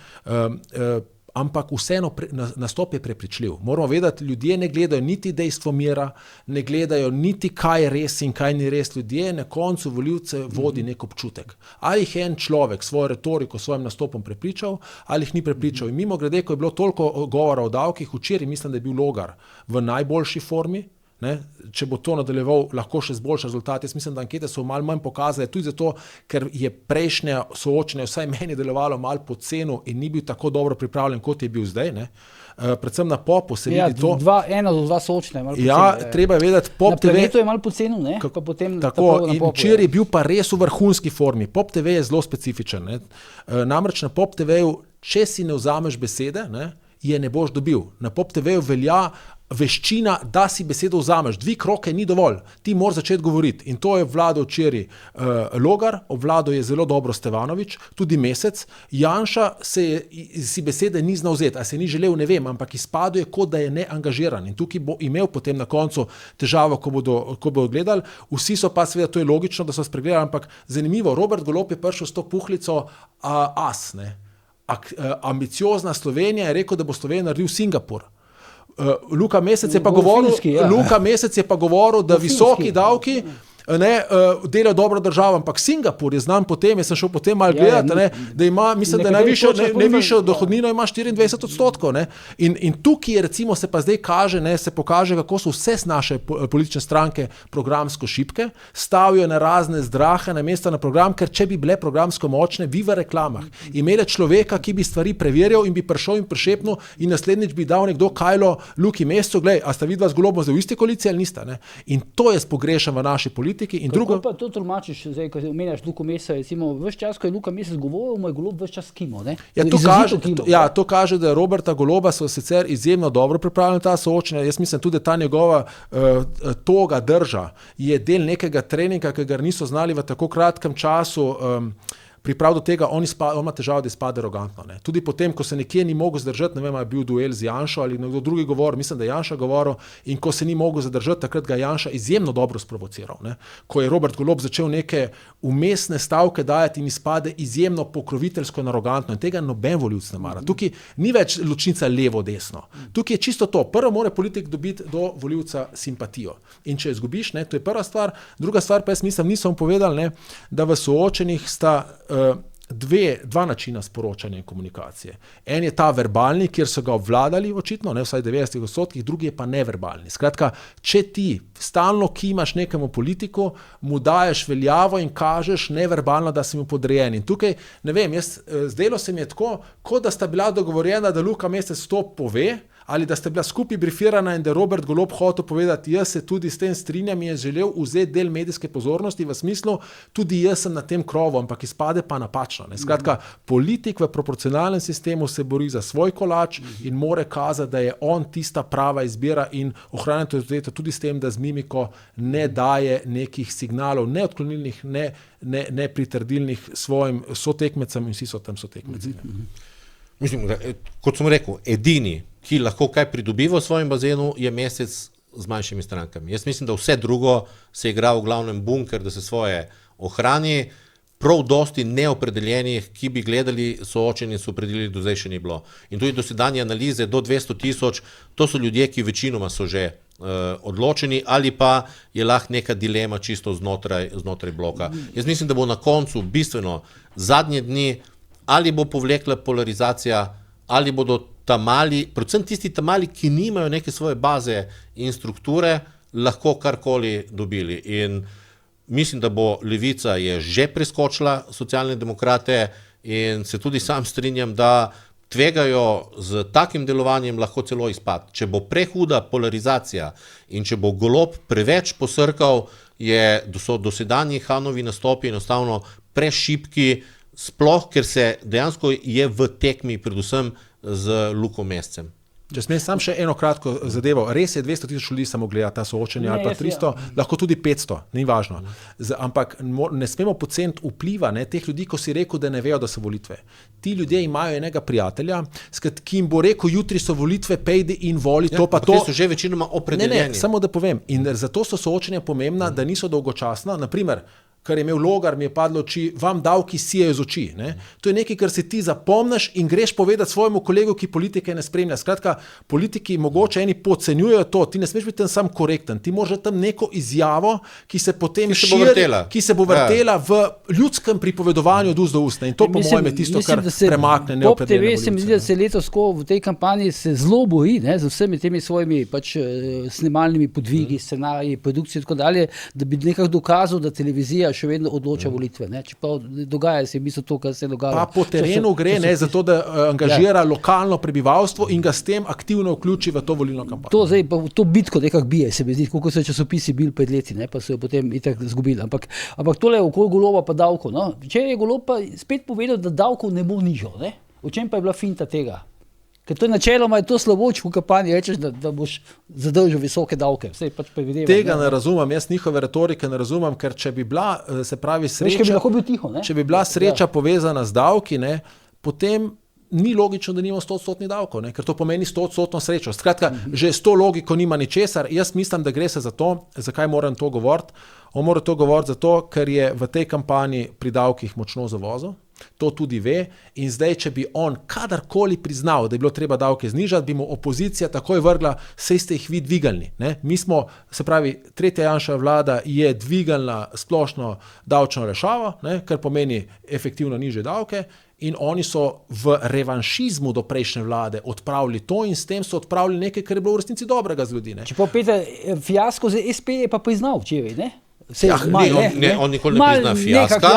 Ampak vseeno nastop je prepričljiv. Moramo vedeti, ljudje ne gledajo niti dejstvo mira, ne gledajo niti kaj je res in kaj ni res. Ljudje na koncu volivce vodi nek občutek. Ali jih je en človek svojo retoriko, svojim nastopom prepričal, ali jih ni prepričal. In mimogrede, ko je bilo toliko govora o davkih, včeraj mislim, da je bil Logar v najboljši formi. Ne? Če bo to nadaljeval, lahko še z boljši rezultat. Jaz mislim, da ankete so malo manj pokazale, tudi zato, ker je prejšnje soočenje vsaj meni delovalo malo po cenu in ni bil tako dobro pripravljen, kot je bil zdaj. Ne? Predvsem na Popu se vidi to. Eno do dva soočenja. Treba je vedeti, Pop TV... Na Planetu je malo po cenu, ne? Tako, in včeraj je bil pa res v vrhunski formi. Pop TV je zelo specifičen. Ne? Namreč na Pop TV-ju, če si ne vzameš besede, je ne boš dobil. Na Pop TV-ju velja veščina, da si besedo vzameš. 2 kroke ni dovolj. Ti moraš začeti govoriti. In to je vladal včeraj Logar, obvladal je zelo dobro Stevanović, tudi Mesec. Janša si besede ni znal vzeti, a se ni želel, ne vem, ampak izpadel je, kot da je neangažiran. In tukaj bo imel potem na koncu težavo, ko bodo gledali. Vsi so pa, seveda, to je logično, da so spregledali, ampak zanimivo, Robert Golob je prišel s to puhlico ambiciozna Slovenija, je rekel, da bo Slovenija naredil Singapur. Luka Mesec je pa govoril, da visoki davki delajo dobro državo, ampak Singapur je znan potem, jaz sem šel potem malo gledati, da ima, mislim, da najvišjo dohodnino ima 24%. Ne? In tukaj je, recimo, se pa zdaj kaže, se pokaže, kako so vse naše politične stranke programsko šibke, stavijo na razne zdrahe, na mesta na program, ker če bi bile programsko močne, vi v reklamah imele človeka, ki bi stvari preverjal in bi prišel in prišepnil in naslednjič bi dal nekdo kajlo Luki Mescu, glej, a sta vidva z Golobom zdaj v isti koaliciji ali nista. Ne? In to je pogrešam v naši politiki. In kako pa to tolmačiš, zdaj, ko omenjaš Luko Meseca, recimo, ves čas, ko je Luka Mesec govoril, moj Golob ves čas kimo, ne? To kaže, da Roberta Goloba so sicer izjemno dobro pripravljeni ta soočenja. Jaz mislim tudi, da ta njegova toga drža je del nekega treninga, ki ga niso znali v tako kratkem času priprav do tega, on ima težavo, da izpade arogantno. Ne. Tudi potem, ko se nekje ni mogel zadržati, ne vem, je bil duel z Janšo ali nekdo drugi govor, mislim, da je Janša govoril, in ko se ni mogel zadržati, takrat ga Janša izjemno dobro sprovociral. Ne. Ko je Robert Golob začel neke umestne stavke dajati in izpade izjemno pokroviteljsko in arogantno, in tega noben volivec ne mara. Tukaj ni več ločnica levo-desno. Tukaj je čisto to. Prvo mora politik dobiti do volivca simpatijo. In če izgubiš, to je prva stvar. Druga stvar pa jaz mislim, nisem povedal, da v soočenih sta dva načina sporočanja in komunikacije. En je ta verbalni, kjer so ga obvladali očitno, vsaj 90%, drugi je pa neverbalni. Skratka, če ti stalno kimaš nekemu politiku, mu daješ veljavo in kažeš neverbalno, da si mu podrejen. In tukaj, ne vem, zdelo se mi je tako, kot da sta bila dogovorjena, da Luka Mesec to pove, ali da sta bila skupaj brifirana in da je Robert Golob hotel povedati, jaz se tudi s tem strinjam in je želel vzeti del medijske pozornosti v smislu, tudi jaz sem na tem krovu, ampak izpade pa napačno. Skratka, politik v proporcionalnem sistemu se bori za svoj kolač in more kazati, da je on tista prava izbira in ohranjati avtoriteto tudi s tem, da z mimiko ne daje nekih signalov, ne odklonilnih, ne pritrdilnih svojim sotekmecem in vsi so tam sotekmeci. Mislim, da, kot sem rekel, edini, ki lahko kaj pridobi v svojem bazenu, je Mesec z manjšimi strankami. Jaz mislim, da vse drugo se igra v glavnem bunker, da se svoje ohrani. Prav dosti neopredeljenih, ki bi gledali soočenje, so opredelili, do zdaj še ni bilo. In tudi dosedanje analize do 200,000, to so ljudje, ki večinoma so že odločeni, ali pa je lahko neka dilema čisto znotraj bloka. Jaz mislim, da bo na koncu bistveno zadnje dni, ali bo povlekla polarizacija, ali bodo tamali, predvsem tisti tamali, ki nimajo neke svoje baze in strukture, lahko karkoli dobili. In mislim, da bo Levica je že preskočila socialne demokrate in se tudi sam strinjam, da tvegajo z takim delovanjem lahko celo izpad. Če bo prehuda polarizacija in če bo Golob preveč posrkal, so dosedanji Hanovi nastopi enostavno prešibki, sploh, ker se dejansko je v tekmi predvsem z Luko Mescem. Če smem sam še eno kratko zadevo, res je 200 000 ljudi samo gleda ta soočenja ali pa 300, lahko tudi 500, ni važno. Ampak ne smemo poceniti vpliva teh ljudi, ko si rekel, da ne vejo, da so volitve. Ti ljudje imajo enega prijatelja, ki jim bo rekel, jutri so volitve, pejdi in voli to pa to. Te so že večinoma opredeljeni. Ne, samo da povem. In zato so soočenja pomembna, da niso dolgočasna. Naprimer, kar je imel Logar, mi je padlo oči, vam davki sijejo z oči. Ne? To je nekaj, kar si ti zapomniš in greš povedati svojemu kolegu, ki politike ne spremlja. Skratka, politiki mogoče eni podcenjujejo to, ti ne smeš biti tam sam korekten, ti moraš tam neko izjavo, ki se potem širi, ki se bo vrtela v ljudskem pripovedovanju od ust do ust. In to po mojem je tisto, kar premakne neopredeljene volivce. Pop TV se mi zdi, da se letos v tej kampanji se zelo boji, z vsemi temi svojimi snemalnimi podvigi, scenariji, produkcije in tako dalje, da bi nekako dokazal, da televizija še vedno odloča volitve. Čeprav dogaja se v bistvu to, kar se je dogajalo. Pa po terenu gre, zato da angažira lokalno prebivalstvo in ga s tem aktivno vključi v to volilno kampanjo. To bitko nekako bije, se mi zdi, koliko so časopisi bili pred leti, pa so jo potem itak zgubili. Ampak tole okoli Goloba pa davkov. Včeraj je Golob pa spet povedal, da davkov ne bo nižal. V čem pa je bila finta tega? Ker to načeloma je to slabo, če v kampanji rečeš, da boš zadržal visoke davke. Tega ne razumem, jaz njihove retorike ne razumem, ker če bi bila, se pravi, sreča, če bi bila sreča povezana z davki, potem ni logično, da nimamo 100% davkov, ker to pomeni 100% srečo. Skratka, že s to logiko nima ničesar. Jaz mislim, da gre se za to, zakaj moram to govoriti. On mora to govoriti zato, ker je v tej kampanji pri davkih močno zavozil. To tudi ve in zdaj, če bi on kadarkoli priznal, da je bilo treba davke znižati, bi mu opozicija takoj vrgla, saj ste jih vi dvigalni. Mi smo, se pravi, tretja Janševa vlada je dvigalna splošno davčno olajšavo, kar pomeni efektivno nižje davke in oni so v revanšizmu do prejšnje vlade odpravili to in s tem so odpravili nekaj, kar je bilo v resnici dobrega z ljudi. Če pa Peter, fiasko za SP je pa priznal včeraj, ne? On nikoli ne prizna fiaska.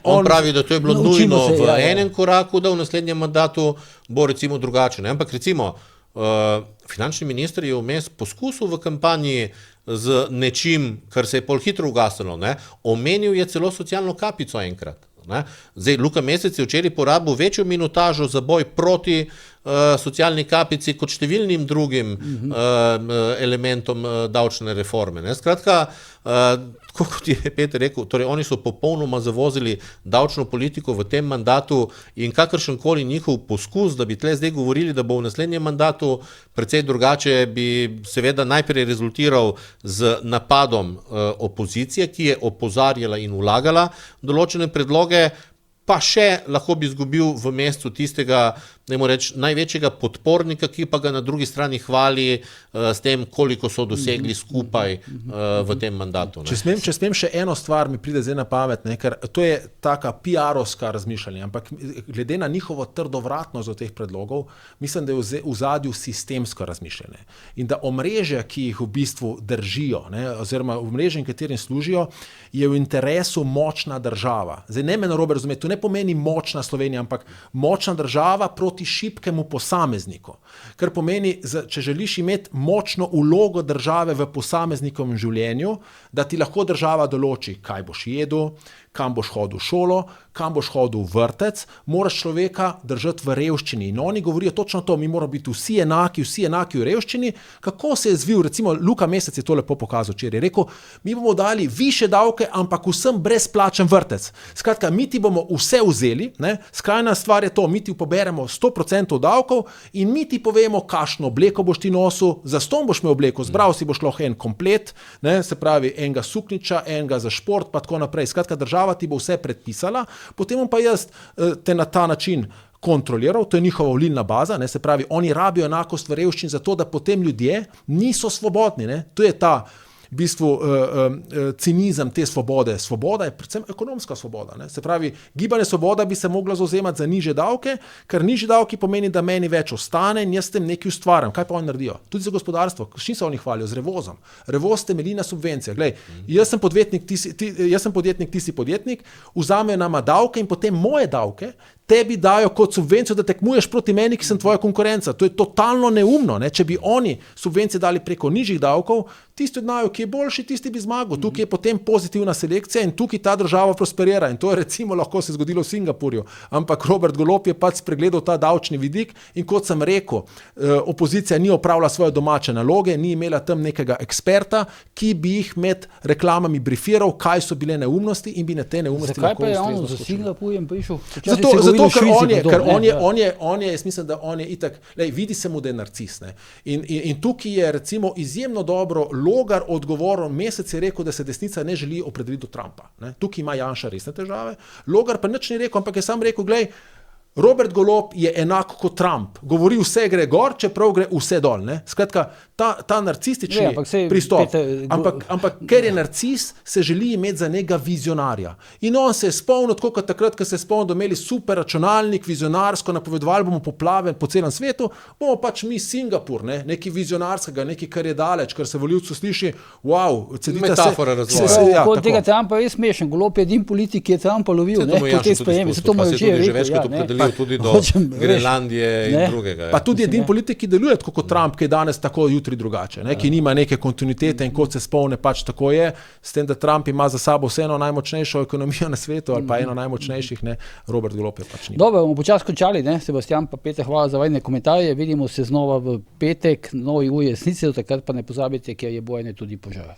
On pravi, da to je bilo nujno v enem koraku, da v naslednjem mandatu bo recimo drugače. Ampak recimo, finančni minister je vmes poskusil v kampanji z nečim, kar se je pol hitro ugasnilo. Omenil je celo socialno kapico enkrat. Zdaj, Luka Mesec je včeraj porabil večjo minutažo za boj proti socialni kapici kot številnim drugim elementom davčne reforme. Skratka, kot je Peter rekel, torej oni so popolnoma zavozili davčno politiko v tem mandatu in kakršenkoli njihov poskus, da bi tle zdaj govorili, da bo v naslednjem mandatu precej drugače, bi seveda najprej rezultiral z napadom opozicije, ki je opozarjala in vlagala določene predloge, pa še lahko bi izgubil v mestu tistega, največjega podpornika, ki pa ga na drugi strani hvali s tem, koliko so dosegli skupaj v tem mandatu. Če smem še eno stvar, mi pride zdaj na pamet, ker to je taka PR-ovska razmišljanja, ampak glede na njihovo trdovratnost do teh predlogov, mislim, da je v zadju sistemsko razmišljanje. In da omrežja, ki jih v bistvu držijo, oziroma omrežja, katerim služijo, je v interesu močna država. Zdaj ne me narobe razumeti, to ne pomeni močna Slovenija, ampak močna država proti šibkemu posamezniku. Kar pomeni, če želiš imeti močno vlogo države v posameznikovem življenju, da ti lahko država določi, kaj boš jedel, kam boš hodil v šolo, kam boš hodil v vrtec, moraš človeka držati v revščini. In oni govorijo točno to, mi moramo biti vsi enaki v revščini. Kako se je zvil, recimo Luka Mesec je to lepo pokazal včeraj, je rekel, mi bomo dali više davke, ampak vsem brezplačen vrtec. Skratka, mi ti bomo vse vzeli, skrajna stvar je to, mi ti poberemo 100% davkov in mi ti povemo, kakšno obleko boš ti nosil, zastonj boš imel obleko, zbral si boš lahko en komplet, se pravi enega sukniča, enega za šport, pa tako naprej. Skratka, država ti bo vse predpisala, potem bom pa jaz te na ta način kontroliral, to je njihova volilna baza, se pravi, oni rabijo enakost v revščini zato, da potem ljudje niso svobodni. To je ta v bistvu cinizem te svobode. Svoboda je predvsem ekonomska svoboda. Se pravi, gibanje Svoboda bi se mogla zauzemati za nižje davke, ker nižji davki pomeni, da meni več ostane in jaz s tem nekaj ustvarjam. Kaj pa oni naredijo? Tudi za gospodarstvo. S čim se oni hvalijo? Z revozom. Revoz temelji na subvencijah. Glej, jaz sem podjetnik, ti si podjetnik, vzamejo nama davke in potem moje davke tebi dajo kot subvencijo, da tekmuješ proti meni, ki sem tvoja konkurenca. To je totalno neumno. Ne? Če bi oni subvencije dali preko nižjih davkov, tisti od naju, ki je boljši, tisti bi zmagal. Tukaj je potem pozitivna selekcija in tukaj ta država prosperira. In to je recimo lahko se zgodilo v Singapurju. Ampak Robert Golob je pač spregledal ta davčni vidik in kot sem rekel, opozicija ni opravila svoje domače naloge, ni imela tam nekega eksperta, ki bi jih med reklamami brifiral, kaj so bile neumnosti in bi na te neumnosti lahko ustrezno skočili. Zakaj pa je on za Singapurjem prišel? Zato, ker on je, jaz mislim, da on je itak, vidi se mu, da je narcis. Ne? In tukaj je recimo izjemno dobro Logar odgovoril, Mesec je rekel, da se desnica ne želi opredeliti do Trumpa. Ne? Tukaj ima Janša resne težave. Logar pa nič ni rekel, ampak je sam rekel, glej, Robert Golob je enako kot Trump. Govori vse gre gor, čeprav gre vse dol. Ne? Skratka, ta narcistični pristop. Ampak ker je narcis, se želi imeti za njega vizionarja. In on se je spomnil, tako kot takrat, ko se je spomnil, da imeli super računalnik, vizionarsko, napovedovali bomo poplave po celem svetu, bomo pač mi Singapur, ne? Nekaj vizionarskega, nekaj, kar je daleč, kar se volivcu sliši, wow, metafora razvoja. Kot tega Trumpa je smešen. Golob je edini politik, ki je Trumpa lovil. Tudi do Grenlandije in drugega. Pa tudi edin politik, ki deluje tako kot Trump, ki je danes tako, jutri drugače, ne? Ki nima neke kontinuitete in kot se spomne, pač tako je, s tem, da Trump ima za sabo vseeno najmočnejšo ekonomijo na svetu ali pa eno najmočnejših, ne? Robert Golob je pač ni. Dobro, bomo počasi končali, ne? Sebastian pa Peter, hvala za vajne komentarje, vidimo se znova v petek, novi uri resnice, do takrat pa ne pozabite, ker je bojanje tudi požar.